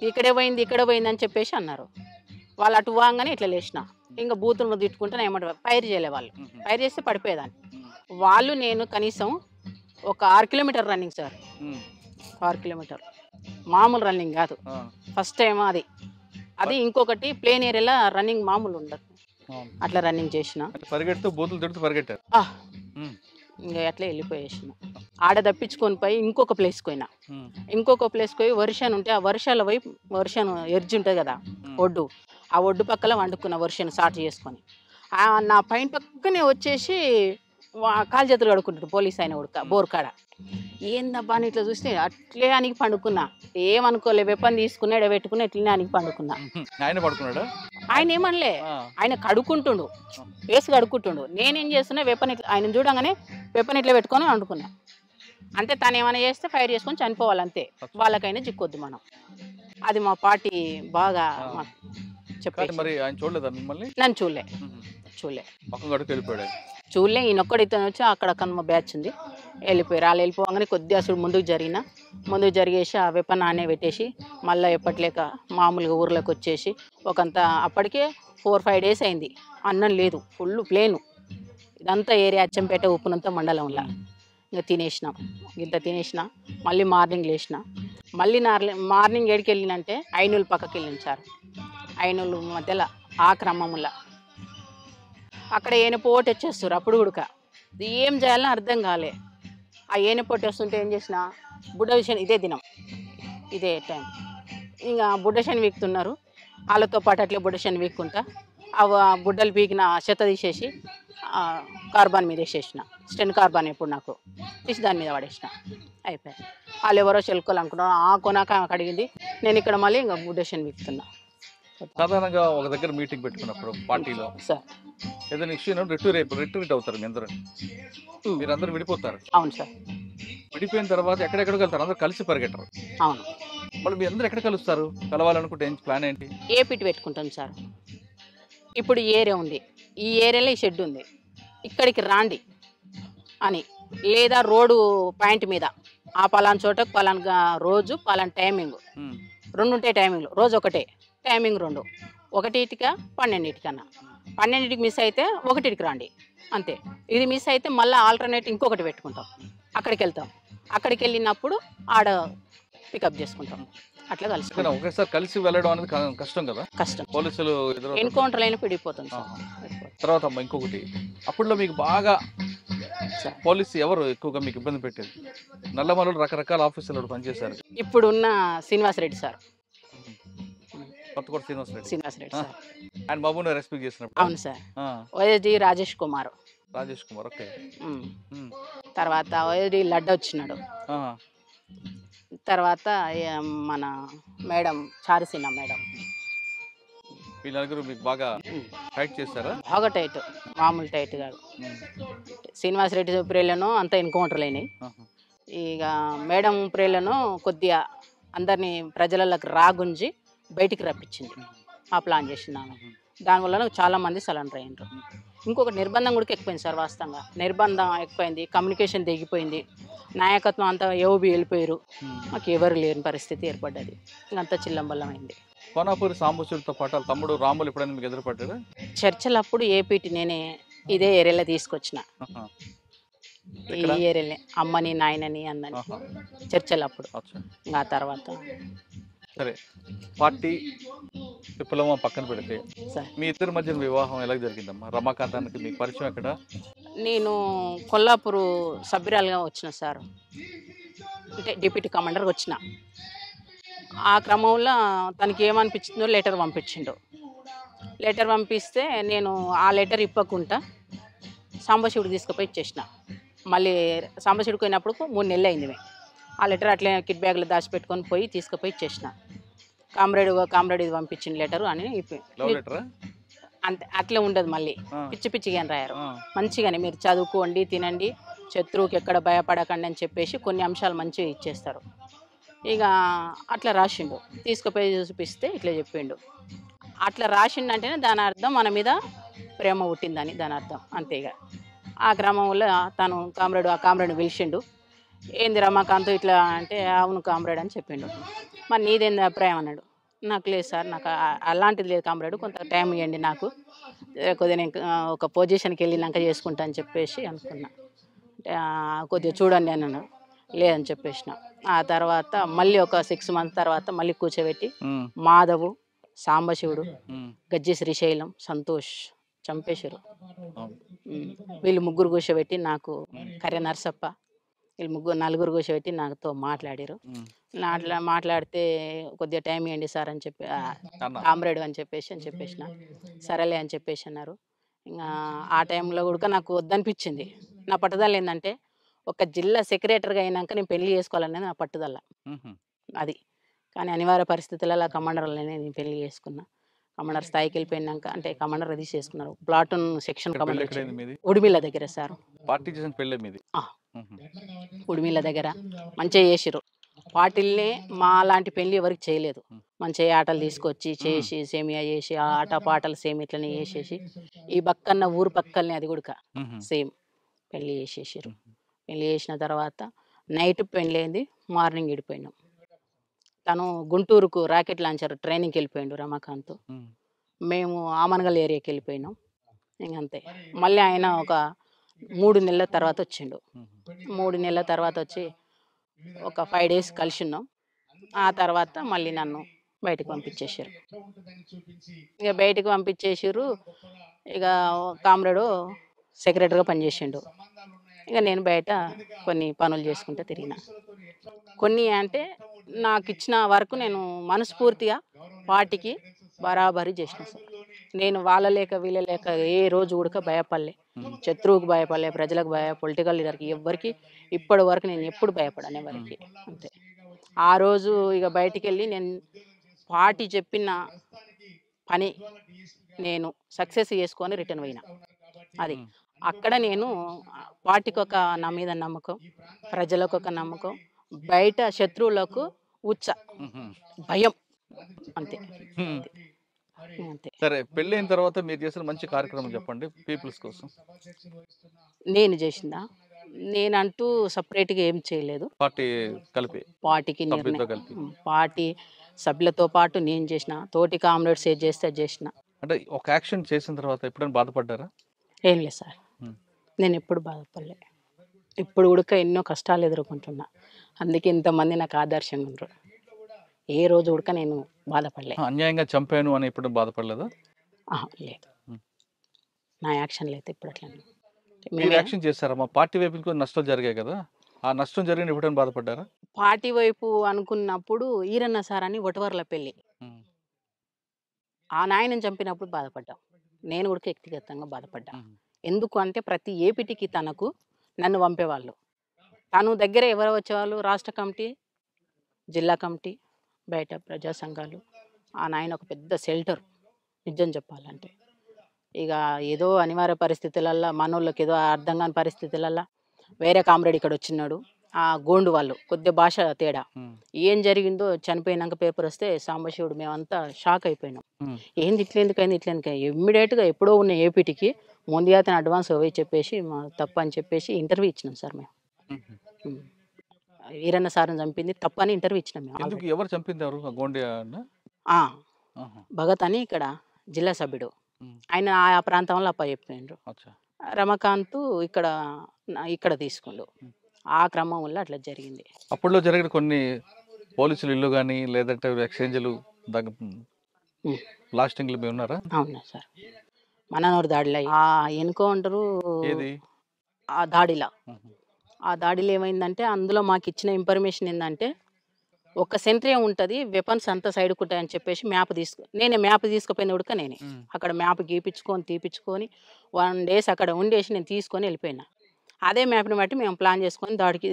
ఇక్కడ పోయింది అని చెప్పేసి అన్నారు. వాళ్ళు అటు వాగానే ఇట్లా లేచిన. ఇంకా బూతులను తిట్టుకుంటే ఏమంటారు, ఫైర్ చేయలే. వాళ్ళు ఫైర్ చేస్తే పడిపోయేదాన్ని. వాళ్ళు నేను కనీసం ఒక 6 కిలోమీటర్ రన్నింగ్ సార్. 6 కిలోమీటర్ మామూలు రన్నింగ్ కాదు. ఫస్ట్ టైం అది ఇంకొకటి ప్లేన్ ఏరియాలో రన్నింగ్ మామూలు ఉండదు. అట్లా రన్నింగ్ చేసిన. పరిగెడుతూ బూతులు తిడుతూ పరిగెట్టారు. ఇంకా అట్లా వెళ్ళిపోయేసిన. ఆడ తప్పించుకొని పోయి ఇంకొక ప్లేస్కి పోయినా. ఇంకొక ప్లేస్కి పోయి వర్షాన్ని ఉంటే ఆ వర్షాల వైపు వర్షాన్ని ఎర్జి ఉంటుంది కదా ఒడ్డు, ఆ ఒడ్డు పక్కల వండుకున్న వర్షాన్ని స్టార్ట్ చేసుకొని నా పైన పక్కనే వచ్చేసి కాలు చేతులు కడుక్కుంటాడు పోలీస్ ఆయన బోర్ కాడ. ఏందబ్బా అని ఇట్లా చూస్తే అట్లే అనికి పండుకున్నా. ఏమనుకోలే, వెపన్ తీసుకుని ఎడబెట్టుకుని అట్లనే అనికి పండుకున్నా. ఆయన ఏమనలే, ఆయన కడుక్కుంటుండు, వేసి కడుక్కుంటుండు. నేనేం చేస్తున్నా, వెపన్ ఇట్లా ఆయన చూడంగానే వెపన్ ఇట్లా పెట్టుకొని వండుకున్నా. అంటే తను ఏమైనా చేస్తే ఫైర్ చేసుకొని చనిపోవాలంతే, వాళ్ళకైనా చిక్కొద్దు మనం. అది మా పార్టీ బాగా చెప్పారు. నన్ను చూడలే. ఈయనొక్కడితో వచ్చి అక్కడ కనుమ బ్యాచ్ ఉంది, వెళ్ళిపోయారు. వాళ్ళు వెళ్ళిపోగానే కొద్దిగా అసలు ముందుకు జరిగేసి ఆ వెపన్ ఆనే పెట్టేసి మళ్ళీ ఎప్పట్లేక మామూలుగా ఊర్లోకి వచ్చేసి ఒకంత అప్పటికే 4-5 డేస్ అయింది. అన్నం లేదు, ఫుల్ ప్లేను. ఇదంతా ఏరియా అచ్చంపేట ఉప్పునంత మండలంలో. ఇంకా తినేసినాం. ఇంత తినేసిన మళ్ళీ మార్నింగ్ లేచిన. మళ్ళీ మార్నింగ్ ఏడికి వెళ్ళినంటే ఐనూలు పక్కకి వెళ్ళిన సార్. ఐనూలు మధ్యలో ఆ క్రమంలో అక్కడ ఏనపోటు వచ్చేస్తారు. అప్పుడు కూడా ఏం చేయాలని అర్థం కాలే. ఆ ఏనపోటు వస్తుంటే ఏం చేసిన బుడ్డ విషయం ఇదే దినం ఇదే టైం ఇంకా బుడ్డ శని వీక్తున్నారు. వాళ్ళతో పాటు అట్లే బుడ్డ శని వీక్కుంటా ఆ బుడ్డలు పీకిన చెత్త తీసేసి కార్బాన్ మీద వేసేసిన. స్టెన్ కార్బాన్ ఎప్పుడు నాకు తీసి దాని మీద పడేసిన. అయిపోయాయి. వాళ్ళు ఎవరో చెలుకోలు అనుకున్నారు. ఆ కొనాక అడిగింది. నేను ఇక్కడ మళ్ళీ ఇంకా బుడ్డ శని వీక్తున్నా. సాధారణంగా ఒక దగ్గర మీటింగ్ పెట్టుకున్నప్పుడు పార్టీలో సార్ ఏదైనా ఇష్యూ రిట్రీట్ అవుతారు మీ అందరూ, మీరందరూ విడిపోతారు. అవును సార్. విడిపోయిన తర్వాత ఎక్కడెక్కడికి వెళ్తారు? అందరూ కలిసి పరిగెట్టరు. అవును. మళ్ళీ మీరు అందరూ ఎక్కడ కలుస్తారు? కలవాలనుకుంటే ఏం ప్లాన్ ఏంటి? ఏ పిట్ పెట్టుకుంటాం సార్. ఇప్పుడు ఈ ఏరియా ఉంది, ఈ ఏరియాలో ఈ షెడ్ ఉంది, ఇక్కడికి రాండి అని. లేదా రోడ్డు పాయింట్ మీద ఆ పలానా చోటకు పలానా రోజు పలానా టైమింగ్ 2 ఉంటాయి. టైమింగ్లు రోజు ఒకటే టైమింగ్ 2, 1టికా 12టికన్నా. 12టికి మిస్ అయితే 1టికి రండి అంతే. ఇది మిస్ అయితే మళ్ళీ ఆల్టర్నేట్ ఇంకొకటి పెట్టుకుంటాం. అక్కడికి వెళ్తాం. అక్కడికి వెళ్ళినప్పుడు ఆడ పికప్ చేసుకుంటాం. అట్లా కలిసి ఒకేసారి కలిసి వెళ్ళడం అనేది కష్టం కదా. కష్టం. పోలీసులు ఎన్కౌంటర్ అయినా పిడిపోతాం సార్. తర్వాత ఇంకొకటి, అప్పుడులో మీకు బాగా పోలీసు ఎవరు ఎక్కువగా మీకు ఇబ్బంది పెట్టేది? నల్లమల్లు రకరకాల ఆఫీసులు పనిచేశారు. ఇప్పుడున్న శ్రీనివాసరెడ్డి సార్. కొత్తకోట శ్రీనివాసరెడ్డి సార్. ఆయన బాబుని రెస్పెక్ట్ చేసినప్పుడు. అవును sir. OSD Rajesh Kumar. Okay. తర్వాత ఓఎస్డి లడ్డు వచ్చినాడు. తర్వాత మన మేడం చారుసీన మేడం. వీళ్ళందరూ మీకు బాగా టైట్ చేస్తారా? బాగా టైట్, మామూలు టైట్ కాదు. శ్రీనివాసరెడ్డి ప్రేలను అంతా ఎన్కౌంటర్లు అయినాయి. ఇక మేడం ప్రేలను కొద్దిగా అందరినీ ప్రజలకు రాగుంజి బయటికి రప్పించింది. ఆ ప్లాన్ చేసినాను. దానివల్ల చాలామంది సరెండర్ అయ్యారు. ఇంకొకటి నిర్బంధం కూడా ఎక్కువైంది సార్. వాస్తవంగా నిర్బంధం ఎక్కువైంది, కమ్యూనికేషన్ తెగిపోయింది, నాయకత్వం అంతా ఏఓబి వెళ్ళిపోయారు. మాకు ఎవరు లేని పరిస్థితి ఏర్పడ్డది. ఇంకంతా చిల్లంబల్లమైంది. కోనాపూరి సాంబశివుడితో పాటు తమ్ముడు రాములు ఎప్పుడైనా మీకు ఎదురుపడ్డారా? చర్చలప్పుడు ఏపీటీ నేనే ఇదే ఏరియాలో తీసుకొచ్చిన. ఈ ఏరియాలో అమ్మని నాయనని అన్నని చర్చలప్పుడు. ఆ తర్వాత సరే, పార్టీ విప్లవం పక్కన పెడితే మీ ఇద్దరి మధ్య వివాహం ఎలా జరిగిందమ్మా? రమాకాంతానికి మీకు పరిచయం ఎక్కడ? నేను కొల్లాపూరు సభ్యురాలుగా వచ్చిన సార్. అంటే డిప్యూటీ కమాండర్గా వచ్చిన. ఆ క్రమంలో తనకి ఏమనిపించిందో లెటర్ పంపించిండు. లెటర్ పంపిస్తే నేను ఆ లెటర్ ఇప్పకుండా సాంబశివుడికి తీసుకుపోయి ఇచ్చేసిన. మళ్ళీ సాంబశివుడికి పోయినప్పుడు 3 నెలలు అయింది. ఆ లెటర్ అట్లే కిట్ బ్యాగ్లో దాచిపెట్టుకొని పోయి తీసుకుపోయి ఇచ్చేసిన. కామ్రేడ్ ఇది పంపించిన లెటరు అని అంతే. అట్లే ఉండదు, మళ్ళీ పిచ్చి పిచ్చిగా రాయారు. మంచిగానే మీరు చదువుకోండి, తినండి, శత్రువుకి ఎక్కడ భయపడకండి అని చెప్పేసి కొన్ని అంశాలు మంచిగా ఇచ్చేస్తారు. ఇక అట్లా రాసిండు. తీసుకుపోయి చూపిస్తే ఇట్లా చెప్పిండు. అట్లా రాసిండంటేనే దాని అర్థం మన మీద ప్రేమ పుట్టిందని దాని అర్థం. అంతే. ఇక ఆ క్రమంలో తను ఆ కామ్రేడ్ని పిలిచిండు. ఏంది రమాకాంత్ ఇట్లా అంటే, అవును కామ్రేడ్ అని చెప్పిండు. మరి నీదేంది అభిప్రాయం అన్నాడు. నాకు లేదు సార్, నాకు అలాంటిది లేదు కామ్రేడ్, కొంత టైం ఇవ్వండి నాకు, కొద్దిగా నేను ఒక పొజిషన్కి వెళ్ళినాక చేసుకుంటా అని చెప్పేసి అనుకున్నా. కొద్దిగా చూడండి అన్నాను. లేదని చెప్పేసిన. ఆ తర్వాత మళ్ళీ ఒక 6 months తర్వాత మళ్ళీ కూర్చోబెట్టి మాధవు, సాంబశివుడు, గజ్జి శ్రీశైలం, సంతోష్ చంపేశారు. వీళ్ళు 3 కూర్చోబెట్టి నాకు కర్య నరసప్ప, వీళ్ళు 4 కూర్చోబెట్టి నాతో మాట్లాడారు. మాట్లాడితే కొద్దిగా టైం ఇవ్వండి సార్ అని చెప్పి, కామ్రేడ్ అని చెప్పేసిన. సరేలే అని చెప్పేసి అన్నారు. ఇంకా ఆ టైంలో కూడా నాకు వద్దనిపించింది. నా పట్టుదల ఏంటంటే ఒక జిల్లా సెక్రటరీగా అయినాక నేను పెళ్లి చేసుకోవాలనేది నా పట్టుదల అది. కానీ అనివార్య పరిస్థితులలో కమాండర్లనే నేను పెళ్లి చేసుకున్నా. కమాండర్ స్థాయికి వెళ్ళిపోయినాక, అంటే కమాండర్ అది చేసుకున్నారు. ప్లాటూన్ సెక్షన్ కమాండర్ ఉడిమిల్ల దగ్గర సార్. ఉడిమిల్ల దగ్గర మంచిగా చేసిరు. పార్టీలనే మా లాంటి పెళ్లి ఎవరికి చేయలేదు. మంచిగా ఆటలు తీసుకొచ్చి చేసి సేమియా చేసి ఆట పాటలు సేమ్ ఇట్లనే చేసేసి ఈ పక్కన ఊరు పక్కనే అది కూడా సేమ్ పెళ్లి చేసేసారు. పెళ్లి చేసిన తర్వాత నైట్ పెళ్ళైంది, మార్నింగ్ విడిపోయినాం. తను గుంటూరుకు రాకెట్ లాంచర్ ట్రైనింగ్కి వెళ్ళిపోయాడు రమాకాంత్. మేము ఆమనగల్ ఏరియాకి వెళ్ళిపోయినాం. ఇంకంతే. మళ్ళీ ఆయన ఒక 3 నెలల తర్వాత వచ్చిండు. 3 నెలల తర్వాత వచ్చి ఒక 5 డేస్ కలిసున్నాం. ఆ తర్వాత మళ్ళీ నన్ను బయటకు పంపించేసారు. ఇక బయటకు పంపించేసిర్రు. ఇక కామ్రేడు సెక్రటరీగా పనిచేసిండు. ఇక నేను బయట కొన్ని పనులు చేసుకుంటూ తిరిగిన. కొన్ని అంటే నాకు ఇచ్చిన వరకు నేను మనస్ఫూర్తిగా వాటికి బరాబరి చేసిన సార్. నేను వాళ్ళ లేక వీళ్ళ లేక ఏ రోజు కూడా భయపడలే, శత్రువుకు భయపడలే, ప్రజలకు పొలిటికల్ లీడర్కి ఎవ్వరికి ఇప్పటి వరకు నేను ఎప్పుడు భయపడను ఎవరికి. అంతే. ఆ రోజు ఇక బయటికి వెళ్ళి నేను పార్టీ చెప్పిన పని నేను సక్సెస్ చేసుకొని రిటర్న్ పోయినా. అది అక్కడ నేను పార్టీకి ఒక నా మీద నమ్మకం, ప్రజలకు ఒక నమ్మకం, బయట శత్రువులకు ఉచ్చ భయం. అంతే అంతే. సరే, పెళ్ళైన తర్వాత మీరు చేసిన మంచి కార్యక్రమం చెప్పండి పీపుల్స్ కోసం. నేను చేసిందా? నేనంటూ సపరేట్గా ఏం చేయలేదు. పార్టీ కలిపి పార్టీకి సభ్యులతో కలిపి పార్టీ సభ్యులతో పాటు నేను చేసిన, తోటి కామ్రేడ్స్ ఏది చేస్తే అది చేసిన. అంటే ఒక యాక్షన్ చేసిన తర్వాత ఎప్పుడైనా బాధపడ్డారా? ఏం లేదు సార్, నేను ఎప్పుడు బాధపడలే. ఇప్పుడు ఉడక ఎన్నో కష్టాలు ఎదుర్కొంటున్నా. అందుకే ఇంతమంది నాకు ఆదర్శంగా ఉంటారు. ఏ రోజు ఉడక నేను బాధపడలే. అన్యాయంగా చంపాను అని ఎప్పుడు బాధపడలేదా? లేదు, నా యాక్షన్లు అయితే ఇప్పుడు అట్లా. మీరు యాక్షన్ చేశారా? మా పార్టీ వైపు నుంచి నష్టాలు జరిగాయి కదా, ఆ నష్టం జరిగిన ఎప్పుడైనా బాధపడ్డారా? పార్టీ వైపు అనుకున్నప్పుడు ఈరన్న సార్ అని ఒటవర్ల పెళ్ళి ఆ నాయనని చంపినప్పుడు బాధపడ్డాం. నేను కూడా వ్యక్తిగతంగా బాధపడ్డా. ఎందుకు అంటే ప్రతి ఏపీటీకి తనకు నన్ను పంపేవాళ్ళు. తను దగ్గర ఎవరు వచ్చేవాళ్ళు? రాష్ట్ర కమిటీ, జిల్లా కమిటీ, బయట ప్రజా సంఘాలు. ఆ నాయన ఒక పెద్ద షెల్టర్ నిజం చెప్పాలంటే. ఇక ఏదో అనివార్య పరిస్థితులల్లో మనోళ్ళకి ఏదో అర్థం కాని పరిస్థితులల్లో వేరే కామ్రేడ్ ఇక్కడ వచ్చినాడు. ఆ గోండు వాళ్ళు కొద్దిగా భాష తేడా. ఏం జరిగిందో చనిపోయినాక పేపర్ వస్తే సాంబశివుడు మేమంతా షాక్ అయిపోయినాం. ఏంది ఇట్లెందుకైంది ఇట్లెందుకైంది. ఇమ్మీడియట్గా ఎప్పుడో ఉన్న ఏపీటీకి ముందుగా అతను అడ్వాన్స్ పోయి చెప్పేసి మా తప్పు అని చెప్పేసి ఇంటర్వ్యూ ఇచ్చినాం సార్ మేము. ఈరన్న సార్ని చంపింది తప్పని ఇంటర్వ్యూ ఇచ్చినాం మేము. ఎవరు చంపింది? భగత్ అని ఇక్కడ జిల్లా సభ్యుడు, ఆయన ఆ ప్రాంతంలో అప్ప చెప్పిండ్రు. రమకాంత్ ఇక్కడ తీసుకుండు. ఆ క్రమం వల్ల అట్లా జరిగింది. అప్పట్లో జరిగిన కొన్ని పోలీసులు ఇల్లు కానీ లేదంటే ఎక్స్చేంజ్లు బ్లాస్టింగ్లు మీ ఉన్నారా? అవునా సార్, మననూరు దాడిలో ఆ ఎన్కౌంటరు ఆ దాడిలో ఏమైందంటే అందులో మాకు ఇచ్చిన ఇన్ఫర్మేషన్ ఏంటంటే ఒక సెంట్రీ ఉంటుంది, వెపన్స్ అంతా సైడ్ కుట్టాయని చెప్పేసి నేనే మ్యాప్ తీసుకుపోయిన ఉడక నేనే అక్కడ మ్యాప్ తీపించుకొని 1 days అక్కడ ఉండేసి నేను తీసుకొని వెళ్ళిపోయినా. అదే మ్యాప్ని బట్టి మేము ప్లాన్ చేసుకొని దాడికి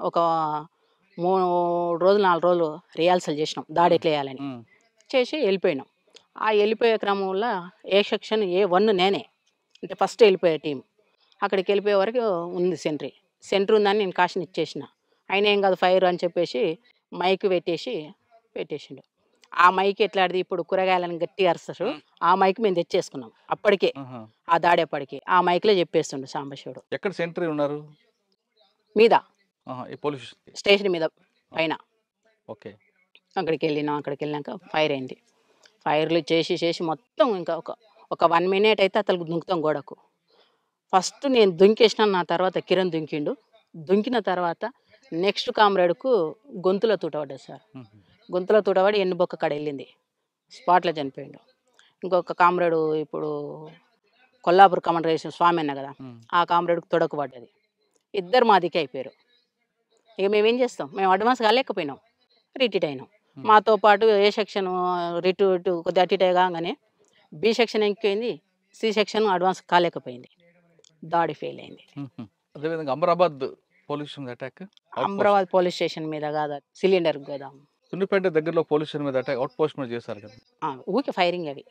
ఒక 3 రోజులు 4 రోజులు రిహార్సల్ చేసినాం దాడి ఎట్లా వేయాలని చేసి వెళ్ళిపోయినాం. ఆ వెళ్ళిపోయే క్రమంలో ఏ సెక్షన్ A1 నేనే, అంటే ఫస్ట్ వెళ్ళిపోయే టీం. అక్కడికి వెళ్ళిపోయే వరకు ఉంది సెంటర్ ఉందని నేను కాషన్ ఇచ్చేసిన. ఆయన ఏం కాదు ఫైర్ అని చెప్పేసి మైక్ పెట్టేసిండు. ఆ మైక్ ఎట్లాడిది ఇప్పుడు కూరగాయలను గట్టి అరుస్తారు, ఆ మైక్ మేము తెచ్చేసుకున్నాం అప్పటికే. ఆ దాడేపడికి ఆ మైక్లో చెప్పేస్తుండు సాంబశివుడు. ఎక్కడ సెంట్రీ ఉన్నారు? మీద పోలీస్ స్టేషన్ మీద పైన. ఓకే. అక్కడికి వెళ్ళినాక ఫైర్ అయింది. ఫైర్లు చేసి మొత్తం ఇంకా ఒక 1 minute అయితే అతను దుంకుతాం గోడకు. ఫస్ట్ నేను దుంకేసిన, నా తర్వాత కిరణ్ దుంకిన తర్వాత నెక్స్ట్ కామ్రేడ్కు గొంతులో తూటపడ్డది సార్. గొంతులో తూటపడి ఎన్నుబొక్క కాడ వెళ్ళింది, స్పాట్లో చనిపోయిండు. ఇంకొక కామ్రేడు ఇప్పుడు కొల్లాపూర్ కమాండర్ వేసిన స్వామి అన్న కదా, ఆ కామ్రేడ్కు తొడకు పడ్డది. ఇద్దరు మాదికి అయిపోయారు. ఇక మేమేం చేస్తాం, మేము అడ్వాన్స్ కాలేకపోయినాం, రిటీట్ అయినాం. మాతో పాటు ఏ సెక్షన్ రిటూట్ కొద్దిగా అటు కాగానే బి సెక్షన్ ఎక్కిపోయింది, సి సెక్షన్ అడ్వాన్స్ కాలేకపోయింది. దాడి ఫెయిల్ అయింది. అదేవిధంగా అమరాబాద్ పోలీస్ స్టేషన్ మీద కాదు, సిలిండర్ గోదాం సున్నిపేట దగ్గరలో పోలీస్ స్టేషన్ మీద అటాక్ అవుట్ పోస్ట్ మీద చేశారు కదా, ఊకే ఫైరింగ్. అవి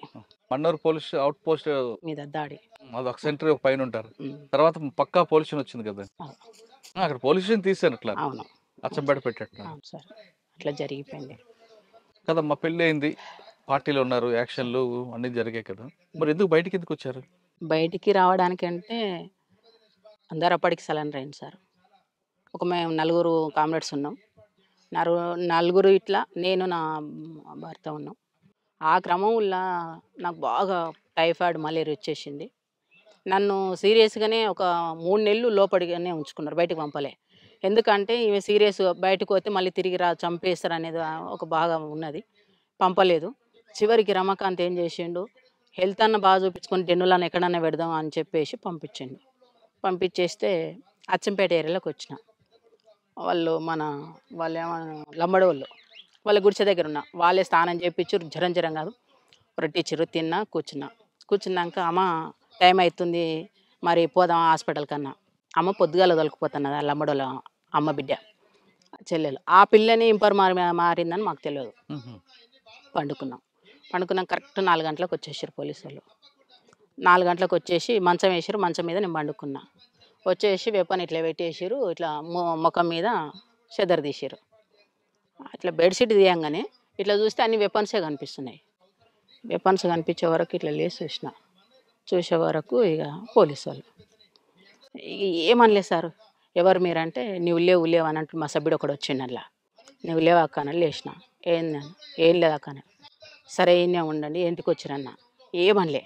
మన్నూరు పోలీస్ అవుట్ పోస్ట్ మీద దాడి, అది ఒక సెంటర్ పైన ఉంటారు. తర్వాత పక్కా పోలీస్ స్టేషన్ వచ్చింది కదా, అక్కడ పోలీస్ స్టేషన్ తీసాను అట్లా. అవును, అచ్చంపేట పెట్టారు సార్, అట్లా జరిగిపోయింది కదా. మా పెళ్ళి అయింది, పార్టీలో ఉన్నారు, యాక్షన్లు అన్నీ జరిగాయి కదా, మరి ఎందుకు వచ్చారు? బయటికి రావడానికంటే అందరు అప్పటికి సరెండర్ అయింది సార్. మేము 4 కామ్రేడ్స్ ఉన్నాం, 4 ఇట్లా నేను నా భర్త ఉన్నాం. ఆ క్రమంలో నాకు బాగా టైఫాయిడ్ మలేరియా వచ్చేసింది. నన్ను సీరియస్గానే ఒక 3 నెలలు లోపడిగానే ఉంచుకున్నారు, బయటకు పంపలే. ఎందుకంటే ఈమె సీరియస్, బయటకు పోతే మళ్ళీ తిరిగి చంపేస్తారు అనేది ఒక బాగా ఉన్నది, పంపలేదు. చివరికి రమాకాంత్ ఏం చేసిండు, హెల్త్ అన్న బాగా చూపించుకొని డెన్నులను ఎక్కడన్నా పెడదాం అని చెప్పేసి పంపించిండు. పంపించేస్తే అచ్చంపేట ఏరియాలోకి వచ్చిన. వాళ్ళు లంబడోళ్ళు వాళ్ళ గుడిసె దగ్గర ఉన్న వాళ్ళే స్నానం చేయించారు, జ్వరం కాదు, రొట్టిచ్చిర్రు, తిన్నా, కూర్చున్నాక అమ్మ టైం అవుతుంది మరి పోదాం హాస్పిటల్ కన్నా. అమ్మ పొద్దుగాల తొలకపోతున్నది, లంబడోళ్ళ అమ్మ బిడ్డ చెల్లెలు. ఆ పిల్లని మారిందని మాకు తెలియదు. పండుకున్నాం కరెక్ట్ 4 గంటలకు వచ్చేసారు పోలీసు వాళ్ళు. 4 గంటలకు వచ్చేసి మంచం వేసారు, మంచం మీద నేను పండుకున్నా. వచ్చేసి వెపన్ ఇట్లా పెట్టేసారు, ఇట్లా ముఖం మీద చెదర్ తీసారు. ఇట్లా బెడ్షీట్ తీయంగానే ఇట్లా చూస్తే అన్ని వెపన్సే కనిపిస్తున్నాయి. వెపన్స్ కనిపించే వరకు ఇట్లా లేచి చూసే వరకు ఇక పోలీసు వాళ్ళు ఏమనలేదు సార్, ఎవరు మీరంటే నువ్వు లేవు అని అంటే మా సభ్యుడు ఒకడు వచ్చిండు. అలా నువ్వు లేవు అక్క అని లేచిన. ఏం లేదు అక్క అని. సరే ఈయనే ఉండండి, ఇంటికి వచ్చిరన్న. ఏమనలే,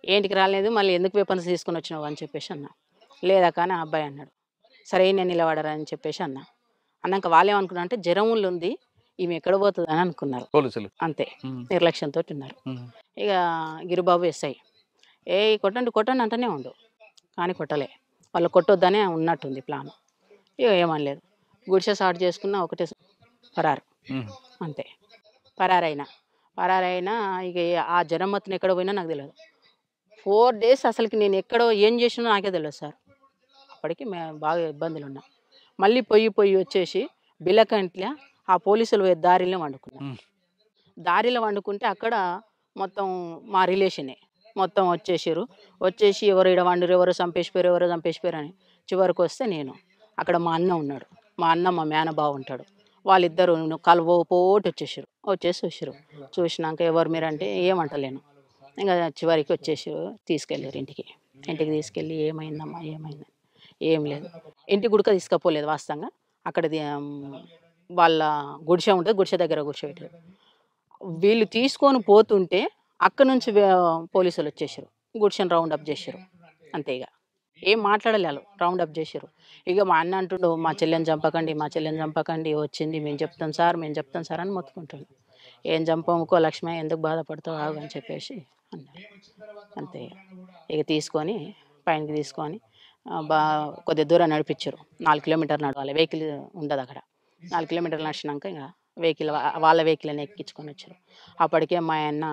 ఏంటికి రాలేదు, మళ్ళీ ఎందుకు వెపన్స్ తీసుకుని వచ్చినావు అని చెప్పేసి అన్న. లేదక్క అని ఆ అబ్బాయి అన్నాడు. సరే నేను నిలబడరా అని చెప్పేసి అన్నాక వాళ్ళు ఏమనుకున్నా అంటే జ్వరం ఉంది, ఈమె ఎక్కడ పోతుంది అని అనుకున్నారు పోలీసులు. అంతే, నిర్లక్ష్యంతో ఉన్నారు. ఇక గిరిబాబు ఎస్ఐ కొట్టండి అంటూనే ఉండు, కానీ కొట్టలే. వాళ్ళు కొట్టొద్దనే ఉన్నట్టుంది ప్లాన్. ఇక ఏమనలేదు, గుడిసె స్టార్ట్ చేసుకున్న ఒకటే పరారు, అంతే. పరారైనా ఇక ఆ జ్వరం మొత్తం ఎక్కడ పోయినా నాకు తెలియదు. 4 days అసలుకి నేను ఎక్కడో ఏం చేసినా నాకే తెలియదు సార్. అప్పటికి మేము బాగా ఇబ్బందులు ఉన్నా. మళ్ళీ పొయ్యి వచ్చేసి బిల్లకంట్ల ఆ పోలీసులు దారిలో వండుకుంటే అక్కడ మొత్తం మా రిలేషనే మొత్తం వచ్చేసి ఎవరు ఇడ వండరు, ఎవరు చంపేసిపోయారు అని. చివరికి వస్తే నేను అక్కడ మా అన్న ఉన్నాడు, మా మేనబావ ఉంటాడు. వాళ్ళిద్దరు పోటు వచ్చేసారు. చూసినాక ఎవరు మీరంటే ఏమంటలేను. ఇంకా చివరికి తీసుకెళ్ళారు ఇంటికి తీసుకెళ్ళి ఏమైందమ్మా ఏమైందని. ఏం లేదు, ఇంటి గుడిక తీసుకపోలేదు వాస్తవంగా. అక్కడ వాళ్ళ గుడిసె ఉంటుంది, గుడిసె దగ్గర కూర్చోబెట్టారు. వీళ్ళు తీసుకొని పోతుంటే అక్కడ నుంచి పోలీసులు వచ్చేసారు, గుడిసెని రౌండప్ చేశారు. అంతే, ఇక ఏం మాట్లాడలే, వాళ్ళు రౌండప్ చేశారు. ఇక మా అన్న అంటుండు, మా చెల్లెని చంపకండి, వచ్చింది మేము చెప్తాం సార్ అని మొత్తుకుంటాడు. ఏం చంపముకో లక్ష్మి, ఎందుకు బాధపడతావు ఆగు అని చెప్పేసి అన్నారు. అంతే, ఇక పైనకి తీసుకొని కొద్దిగా దూరం నడిపించారు. 4 కిలోమీటర్లు నడవాలి, వెహికల్ ఉండదు అక్కడ. 4 కిలోమీటర్లు నడిచినాక ఇంకా వాళ్ళ వెహికల్ అని ఎక్కించుకొని వచ్చారు. అప్పటికే మా అన్న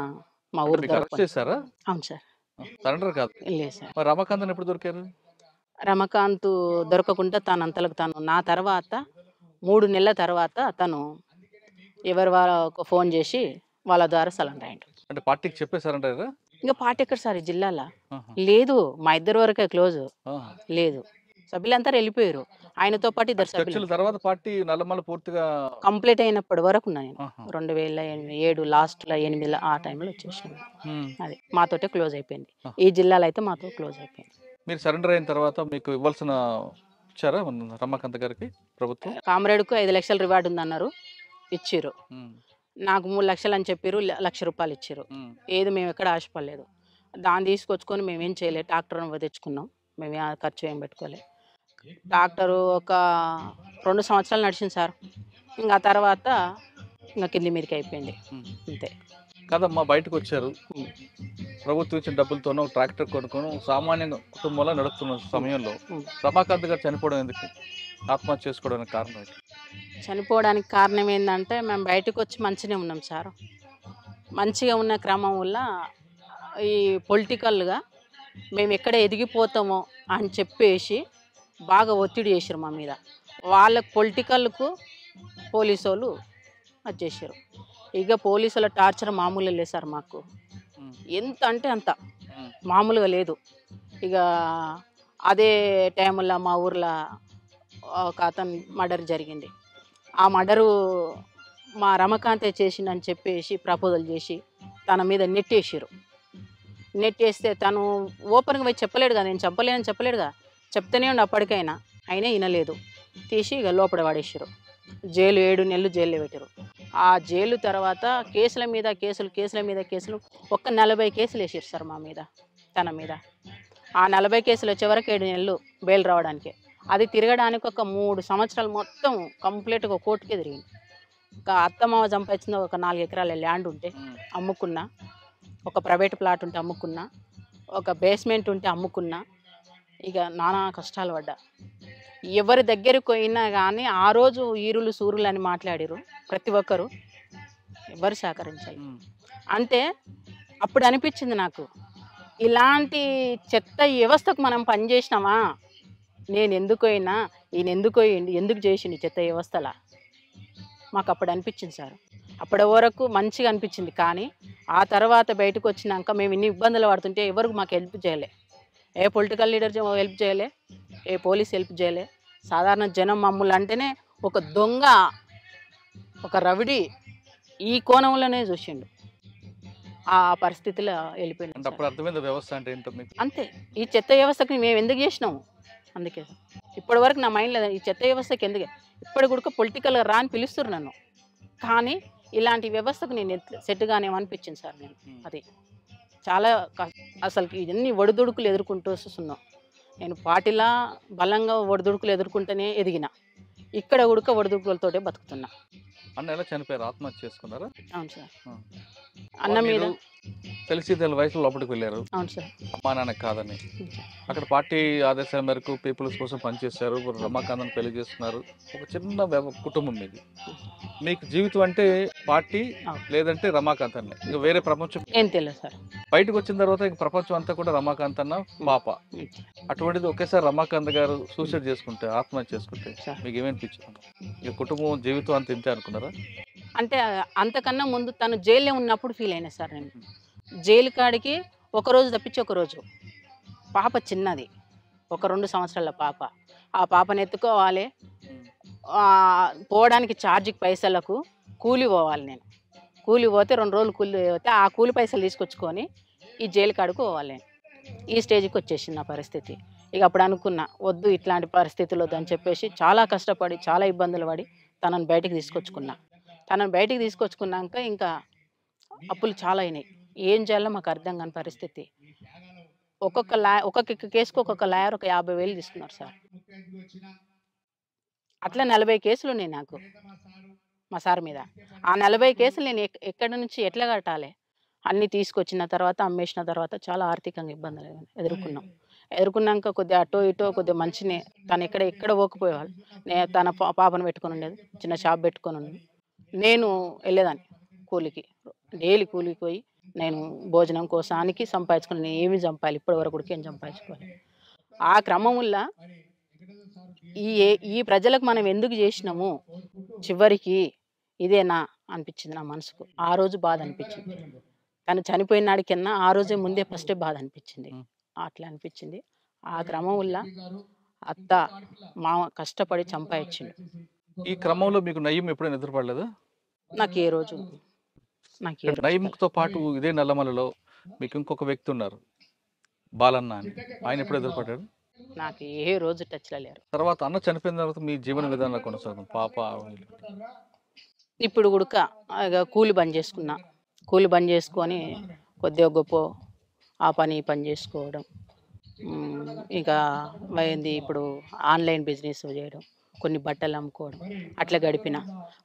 మా ఊరు చేశారా? అవును సార్. సరెండర్ కాదు. లేదు సార్. రమాకాంత్ ఎప్పుడు దొరికారు? రమాకాంత్ దొరకకుండా తనంతలకు తాను నా తర్వాత 3 నెలల తర్వాత తను వాళ్ళకు ఫోన్ చేసి వాళ్ళ ద్వారా సరెండర్ అయ్యాడు. అంటే పార్టీకి చెప్పేసారంట. ఇంకా పార్టీ ఎక్కడ సార్ ఈ జిల్లాలో లేదు, మా ఇద్దరు వరకే క్లోజ్ లేదు, సభ్యులంతా వెళ్ళిపోయారు. ఆయనతో పాటు 2 సభ్యులు. తర్వాత పార్టీ నల్లమల్ల పూర్తిగా కంప్లీట్ అయినప్పటి వరకు ఉన్నా నేను. 2007 లాస్ట్లో 8 ఆ టైంలో వచ్చేసాను. అది మాతోటే క్లోజ్ అయిపోయింది. ఈ జిల్లాలో అయితే మాతో క్లోజ్ అయిపోయింది. మీరు సరెండర్ అయిన తర్వాత మీకు ఇవ్వాల్సిన ఇచ్చారా రమాకాంత్ గారికి ప్రభుత్వం? కామ్రేడ్కు 5 లక్షల రివార్డు ఉందన్నారు, ఇచ్చిర్రు. నాకు 3 లక్షలు అని చెప్పారు, ₹1,00,000 ఇచ్చారు. ఏది మేము ఎక్కడ ఆశపడలేదు. దాన్ని తీసుకొచ్చుకొని మేమేం చేయలేదు, ట్రాక్టర్ తెచ్చుకున్నాం, మేము ఖర్చు ఏం పెట్టుకోలేదు. ట్రాక్టరు ఒక 2 సంవత్సరాలు నడిచింది సార్. ఇంకా తర్వాత ఇంకా కింది మీదకి అయిపోయింది అంతే. కదమ్మా, బయటకు వచ్చారు, ప్రభుత్వం ఇచ్చిన డబ్బులతోనూ ట్రాక్టర్ కొనుక్కొని సామాన్య కుటుంబంలో నడుపుతున్న సమయంలో రమాకాంత్ గారు చనిపోవడం ఎందుకు, ఆత్మహత్య చేసుకోవడానికి కారణం ఏంటి? చనిపోవడానికి కారణం ఏంటంటే మేము బయటకు వచ్చి మంచిగా ఉన్నాం సార్. మంచిగా ఉన్న క్రమం వల్ల ఈ పొలిటికల్గా మేము ఎక్కడ ఎదిగిపోతామో అని చెప్పేసి బాగా ఒత్తిడి చేశారు మా మీద. వాళ్ళ పొలిటికల్కు పోలీసు వాళ్ళు అది చేశారు. ఇక పోలీసుల టార్చర్ మామూలుగా లేదు సార్ మాకు, ఎంత అంటే అంత మామూలుగా లేదు. ఇక అదే టైంలో మా ఊర్లో ఒక అతను మర్డర్ జరిగింది. ఆ మర్డరు మా రమకాంతే చేసిందని చెప్పేసి ప్రపోజల్ చేసి తన మీద నెట్టేస్తే తను ఓపెన్గా పోయి చెప్పలేడు కదా, నేను చెప్పలేడుగా, చెప్తూనే ఉండి అప్పటికైనా అయినా వినలేదు. తీసి ఇక లోపల పడేసారు. 7 నెలలు జైల్లో పెట్టారు. ఆ జైలు తర్వాత కేసుల మీద కేసులు ఒక 40 కేసులు వేసారు సార్ మా మీద, తన మీద. ఆ 40 కేసులు వచ్చే వరకు 7 నెలలు బెయిల్ రావడానికి. అది తిరగడానికి ఒక 3 సంవత్సరాలు మొత్తం కంప్లీట్గా కోర్టుకే తిరిగింది. ఒక అత్తమామ సంపాదించిన ఒక 4 ఎకరాల ల్యాండ్ ఉంటే అమ్ముకున్నా, ఒక ప్రైవేట్ ప్లాట్ ఉంటే అమ్ముకున్నా, ఒక బేస్మెంట్ ఉంటే అమ్ముకున్నా. ఇక నానా కష్టాలు పడ్డా. ఎవరి దగ్గరికి పోయినా కానీ ఆ రోజు ఈరులు సూరులు అని మాట్లాడారు ప్రతి ఒక్కరు, ఎవరు సహకరించాలి. అంటే అప్పుడు అనిపించింది నాకు, ఇలాంటి చెత్త వ్యవస్థకు మనం పనిచేసినామా, నేను ఎందుకు అయినా ఈయన ఎందుకు అయ్యిండు, ఎందుకు చేసిండు చెత్త వ్యవస్థలా, మాకు అప్పుడు అనిపించింది సార్. అప్పటి వరకు మంచిగా అనిపించింది. కానీ ఆ తర్వాత బయటకు వచ్చినాక మేము ఇన్ని ఇబ్బందులు పడుతుంటే ఎవరికి మాకు హెల్ప్ చేయలే. ఏ పొలిటికల్ లీడర్ హెల్ప్ చేయలే, ఏ పోలీస్ హెల్ప్ చేయలే. సాధారణ జనం మమ్మల్ని అంటేనే ఒక దొంగ, ఒక రవిడి ఈ కోణంలోనే చూసిండు. ఆ పరిస్థితిలో వెళ్ళిపోయింది. అంటే అప్పుడు అర్థమైంది వ్యవస్థ అంటే ఏంటో మీకు. అంతే, ఈ చెత్త వ్యవస్థకి మేము ఎందుకు చేసినాము, అందుకే ఇప్పటి వరకు నా మైండ్లో ఈ చెత్త వ్యవస్థకి ఎందుకు, ఇప్పటి కూడా పొలిటికల్గా రాని పిలుస్తారు నన్ను, కానీ ఇలాంటి వ్యవస్థకు నేను సెట్గానేమనిపించింది సార్. నేను అది చాలా అసలుకి ఇవన్నీ ఒడిదుడుకులు ఎదుర్కొంటూ వస్తున్నాం. నేను పార్టీలా బలంగా ఒడిదుడుకులు ఎదుర్కొంటూనే ఎదిగిన, ఇక్కడ ఉడక ఒడిదుడుకులతోటే బతుకుతున్నా. అన్న ఎలా చనిపోయారు, ఆత్మహత్య చేసుకున్నారా? అవును సార్. అన్న మీద తెలిసి వయసులో లోపలికి వెళ్ళారు. అవును సార్. అమ్మా నాన్న కాదని అక్కడ పార్టీ ఆదేశాల మేరకు పీపుల్స్ కోసం పనిచేశారు, రమాకాంత్ పెళ్లి చేస్తున్నారు. ఒక చిన్న కుటుంబం మీది. మీకు జీవితం అంటే పార్టీ లేదంటే రమాకాంత్ అన్న, ఇక వేరే ప్రపంచం ఏం తెలియదు సార్. బయటకు వచ్చిన తర్వాత ఇంక ప్రపంచం అంతా కూడా రమాకాంత్ అన్న పాప. అటువంటిది ఒకేసారి రమాకాంత్ గారు సూసైడ్ చేసుకుంటే, ఆత్మహత్య చేసుకుంటే మీకు ఏమనిపించింది? ఇక కుటుంబం జీవితం అంత ఇంతే అనుకున్నారా? అంటే అంతకన్నా ముందు తను జైల్లో ఉన్నప్పుడు ఫీల్ అయినా సార్. నేను జైలు కాడికి ఒకరోజు తప్పించి ఒకరోజు, పాప చిన్నది, ఒక 2 సంవత్సరాల పాప. ఆ పాపను ఎత్తుకోవాలి, పోవడానికి ఛార్జీకి పైసలకు కూలి పోవాలి. నేను కూలి పోతే 2 రోజులు కూలి పోతే ఆ కూలి పైసలు తీసుకొచ్చుకొని ఈ జైలు కాడికి పోవాలి. నేను ఈ స్టేజ్కి వచ్చేసింది నా పరిస్థితి. ఇక అప్పుడు అనుకున్నా, వద్దు ఇట్లాంటి పరిస్థితులు వద్దని చెప్పేసి చాలా కష్టపడి చాలా ఇబ్బందులు పడి తనను బయటికి తీసుకొచ్చుకున్నా. తనను బయటికి తీసుకొచ్చుకున్నాక ఇంకా అప్పులు చాలా అయినాయి. ఏం చేయాలో మాకు అర్థం కాని పరిస్థితి. ఒక్కొక్క కేసుకు ఒక్కొక్క లాయర్ ఒక 50,000 తీసుకున్నారు సార్. అట్లా 40 కేసులు ఉన్నాయి నాకు మా సార్ మీద. ఆ 40 కేసులు నేను ఎక్కడి నుంచి ఎట్లా కట్టాలి, అన్నీ తీసుకొచ్చిన తర్వాత అమ్మేసిన తర్వాత చాలా ఆర్థికంగా ఇబ్బందులు ఎదుర్కొన్నాక కొద్దిగా అటో ఇటో కొద్దిగా మంచినే, తను ఎక్కడ పోకపోయేవాళ్ళు. నేను తన పాపను పెట్టుకొని ఉండేది, చిన్న షాప్ పెట్టుకొని ఉండేది. నేను వెళ్ళేదాన్ని కూలికి, డైలీ కూలికి పోయి నేను భోజనం కోసానికి సంపాదించుకుని, నేను ఏమి సంపాలి ఇప్పటి వరకు కూడా ఏం సంపాదించుకోవాలి. ఆ క్రమంలో ఈ ప్రజలకు మనం ఎందుకు చేసినాము, చివరికి ఇదేనా అనిపించింది నా మనసుకు. ఆ రోజు బాధ అనిపించింది. తను చనిపోయిన నాడికన్నా ఆ రోజే ముందే ఫస్టే బాధ అనిపించింది. అట్లా అనిపించింది. ఆ క్రమంలో అత్త మామ కష్టపడి సంపాదించిండు. ఈ క్రమంలో మీకు నయ్యం ఎప్పుడైనా ఎదురుపడలేదా? నాకు ఏ రోజు నయ్యంతో పాటు ఇదే నల్లమలలో మీకు ఇంకొక వ్యక్తి ఉన్నారు, బాలన్న అని. ఆయన ఎప్పుడు ఎదురుపడ్డాడు? నాకు ఏ రోజు టచ్లో లేరు. తర్వాత అన్న చనిపోయిన తర్వాత మీ జీవన విధానంలో కొనసాగుతుంది పాప. ఇప్పుడు ఉడక కూలి బంద్ చేసుకున్నా. కూలి బంద్ చేసుకొని కొద్దిగా గొప్ప ఆ పని ఈ పని చేసుకోవడం, ఇక అయింది. ఇప్పుడు ఆన్లైన్ బిజినెస్ చేయడం, కొన్ని బట్టలు అమ్ముకోవడం, అట్లా గడిపిన.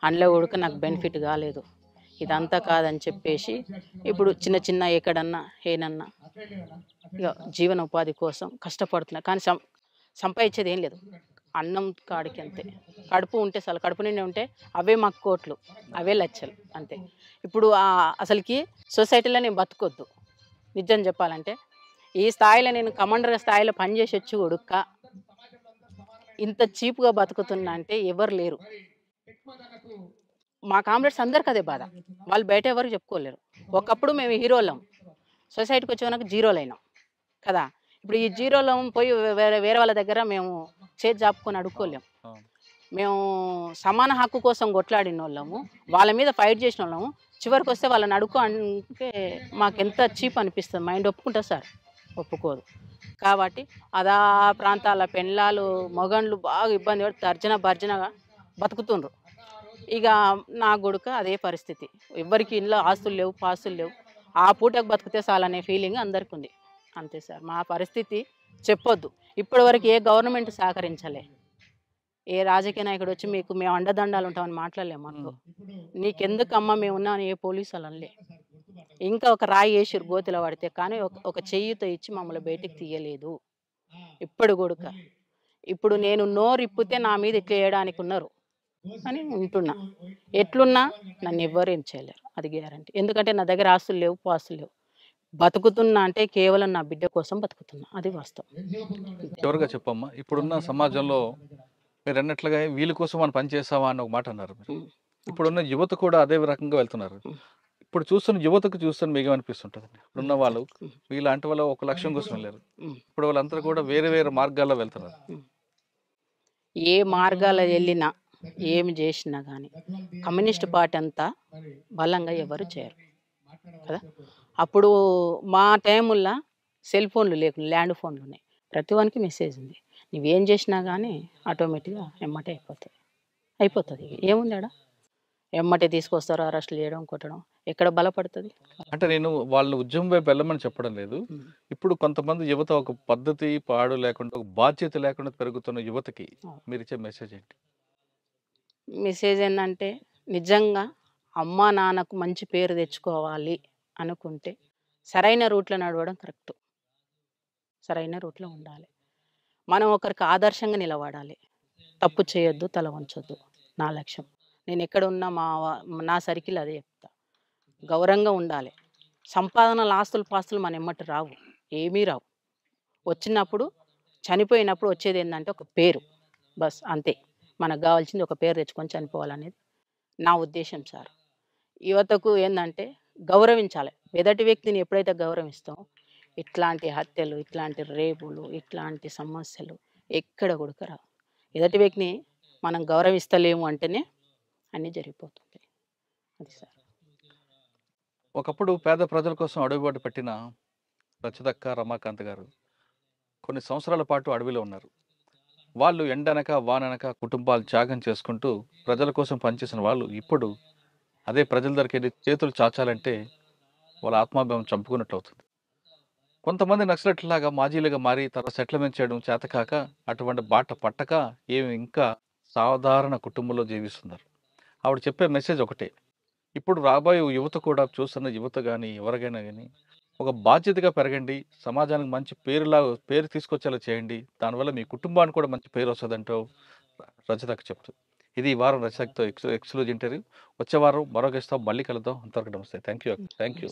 అందులో కూడా నాకు బెనిఫిట్ కాలేదు. ఇదంతా కాదని చెప్పేసి ఇప్పుడు చిన్న ఎక్కడన్నా ఏనన్నా ఇక జీవన ఉపాధి కోసం కష్టపడుతున్నా. కానీ సంపాదించేది ఏం లేదు, అన్నం కాడికి అంతే. కడుపు ఉంటే చాలు, కడుపు నిండి ఉంటే అవే మాకు కోట్లు, అవే లక్షలు అంతే. ఇప్పుడు అసలుకి సొసైటీలో నేను బతకొద్దు. నిజం చెప్పాలంటే ఈ స్థాయిలో నేను కమాండర్ స్థాయిలో పనిచేసి వచ్చి ఉడుక్క ఇంత చీప్గా బతుకుతున్నా అంటే ఎవరు లేరు. మా కామ్రేడ్స్ అందరికి అదే బాధ, వాళ్ళు బయట ఎవరు చెప్పుకోలేరు. ఒకప్పుడు మేము హీరోలం, సొసైటీకి వచ్చేవరకు జీరోలు అయినాం కదా. ఇప్పుడు ఈ జీరోలో పోయి వేరే వాళ్ళ దగ్గర మేము చేతి జాపుకొని అడుక్కోలేము. మేము సమాన హక్కు కోసం కొట్లాడిన వాళ్ళము, వాళ్ళ మీద ఫైట్ చేసిన వాళ్ళము. చివరికి వస్తే వాళ్ళని అడుక్కో అంటే మాకెంత చీప్ అనిపిస్తుంది. మైండ్ ఒప్పుకుంటా సార్? ఒప్పుకోదు. కాబట్టి అదా ప్రాంతాల పెళ్ళాలు మగండ్లు బాగా ఇబ్బంది పడి తర్జనగా బతుకుతుండ్రు. ఇక నా కొడుక అదే పరిస్థితి. ఎవరికి ఇంట్లో ఆస్తులు లేవు, పాస్తులు లేవు. ఆ పూటకు బతికితే చాలనే ఫీలింగ్ అందరికి ఉంది. అంతే సార్ మా పరిస్థితి. చెప్పొద్దు. ఇప్పటి వరకు ఏ గవర్నమెంట్ సహకరించలే. ఏ రాజకీయ నాయకుడు వచ్చి మీకు మేము అండదండాలు ఉంటామని మాట్లాడలేము మాకు. నీకెందుకమ్మా మేము ఉన్నా అని ఏ పోలీసు వాళ్ళు అనలే. ఇంకా ఒక రాయి వేసిరు గోతిలో పడితే, కానీ ఒక చెయ్యితో ఇచ్చి మమ్మల్ని బయటికి తీయలేదు ఇప్పుడు కూడక. ఇప్పుడు నేను నోరిప్పితే నా మీద ఇట్లా చేయడానికి ఉన్నారు అని ఉంటున్నా. ఎట్లున్నా నన్ను ఎవ్వరు ఏం చేయలేరు, అది గ్యారంటీ. ఎందుకంటే నా దగ్గర ఆస్తులు లేవు, పాస్తులు లేవు. బతుకుతున్నా అంటే కేవలం నా బిడ్డ కోసం బతుకుతున్నా, అది వాస్తవం. చివరిగా చెప్పమ్మా, ఇప్పుడున్న సమాజంలో మీరు అన్నట్లుగా వీళ్ళ కోసం మనం పని చేస్తామా అని ఒక మాట అన్నారు మీరు. ఇప్పుడున్న యువత కూడా అదే రకంగా వెళ్తున్నారు. ఇప్పుడు చూస్తున్న యువతకు చూస్తున్న మీకు ఏమనిపిస్తుంటుంది? ఇప్పుడున్న వాళ్ళు వీళ్ళంటి వాళ్ళు ఒక లక్ష్యం కోసం వెళ్ళారు, ఇప్పుడు వాళ్ళంతా కూడా వేరే వేరే మార్గాల్లో వెళ్తున్నారు. ఏ మార్గాల వెళ్ళినా ఏమి చేసినా కానీ కమ్యూనిస్ట్ పార్టీ అంతా బలంగా ఎవరు చేయరు కదా. అప్పుడు మా టైముల్లో సెల్ ఫోన్లు లేకుండా ల్యాండ్ ఫోన్లు ఉన్నాయి, ప్రతి వానికి మెసేజ్ ఉంది. నువ్వేం చేసినా కానీ ఆటోమేటిక్గా ఎమ్మటే అయిపోతుంది. ఏముంది ఆడ, ఎమ్మటే తీసుకొస్తారు, అరెస్టులు చేయడం, కొట్టడం. ఎక్కడ బలపడుతుంది? అంటే నేను వాళ్ళ ఉద్యమం వైపు వెళ్ళమని చెప్పడం లేదు. ఇప్పుడు కొంతమంది యువత ఒక పద్ధతి పాడు లేకుండా, ఒక బాధ్యత లేకుండా పెరుగుతున్న యువతకి మీరు ఇచ్చే మెసేజ్ ఏంటి? మెసేజ్ ఏంటంటే, నిజంగా అమ్మా నాన్నకు మంచి పేరు తెచ్చుకోవాలి అనుకుంటే సరైన రూట్లో నడవడం కరెక్ట్. సరైన రూట్లో ఉండాలి. మనం ఒకరికి ఆదర్శంగా నిలబడాలి. తప్పు చేయొద్దు, తల వంచొద్దు, నా లక్ష్యం. నేను ఎక్కడ ఉన్నా నా సర్కిల్ అదే చెప్తా. గౌరవంగా ఉండాలి. సంపాదనలు, ఆస్తులు పాస్తులు మన ఎమ్మటి రావు, ఏమీ రావు. వచ్చినప్పుడు చనిపోయినప్పుడు వచ్చేది ఏంటంటే ఒక పేరు, బస్ అంతే. మనకు కావాల్సింది ఒక పేరు తెచ్చుకొని చనిపోవాలనేది నా ఉద్దేశం సార్. యువతకు ఏంటంటే గౌరవించాలి. ఎదుటి వ్యక్తిని ఎప్పుడైతే గౌరవిస్తామో ఇట్లాంటి హత్యలు, ఇట్లాంటి రేపులు, ఇట్లాంటి సమస్యలు ఎక్కడ కూడా రావు. ఎదుటి వ్యక్తిని మనం గౌరవిస్తలేము అంటేనే అన్నీ జరిగిపోతుంది, అది సార్. ఒకప్పుడు పేద ప్రజల కోసం అడుగుబాటు పెట్టిన రచదక్క రమాకాంత్ గారు కొన్ని సంవత్సరాల పాటు అడవిలో ఉన్నారు. వాళ్ళు ఎండనక వాననక కుటుంబాలు త్యాగం చేసుకుంటూ ప్రజల కోసం పనిచేసిన వాళ్ళు ఇప్పుడు అదే ప్రజల దగ్గరికి వెళ్ళి చేతులు చాచాలంటే వాళ్ళ ఆత్మాభిమానం చంపుకున్నట్లు అవుతుంది. కొంతమంది నక్సలెట్లాగా మాజీలుగా మారి తర్వాత సెటిల్మెంట్ చేయడం చేతకాక అటువంటి బాట పట్టక ఏమి ఇంకా సాధారణ కుటుంబంలో జీవిస్తున్నారు. ఆవిడ చెప్పే మెసేజ్ ఒకటే, ఇప్పుడు రాబోయే యువత కూడా, చూస్తున్న యువత కానీ ఎవరికైనా కానీ ఒక బాధ్యతగా పెరగండి, సమాజానికి మంచి పేరు తీసుకొచ్చేలా చేయండి, దానివల్ల మీ కుటుంబానికి కూడా మంచి పేరు వస్తుందంటూ రచతకు చెప్తుంది. ఇది ఈ వారం రచతతో ఎక్స్క్లూజివ్ ఇంటర్వ్యూ. వచ్చే వారం మరో గెస్ట్తో మళ్ళీ కలుద్దాం. అంతవరకు నమస్తే. Thank you.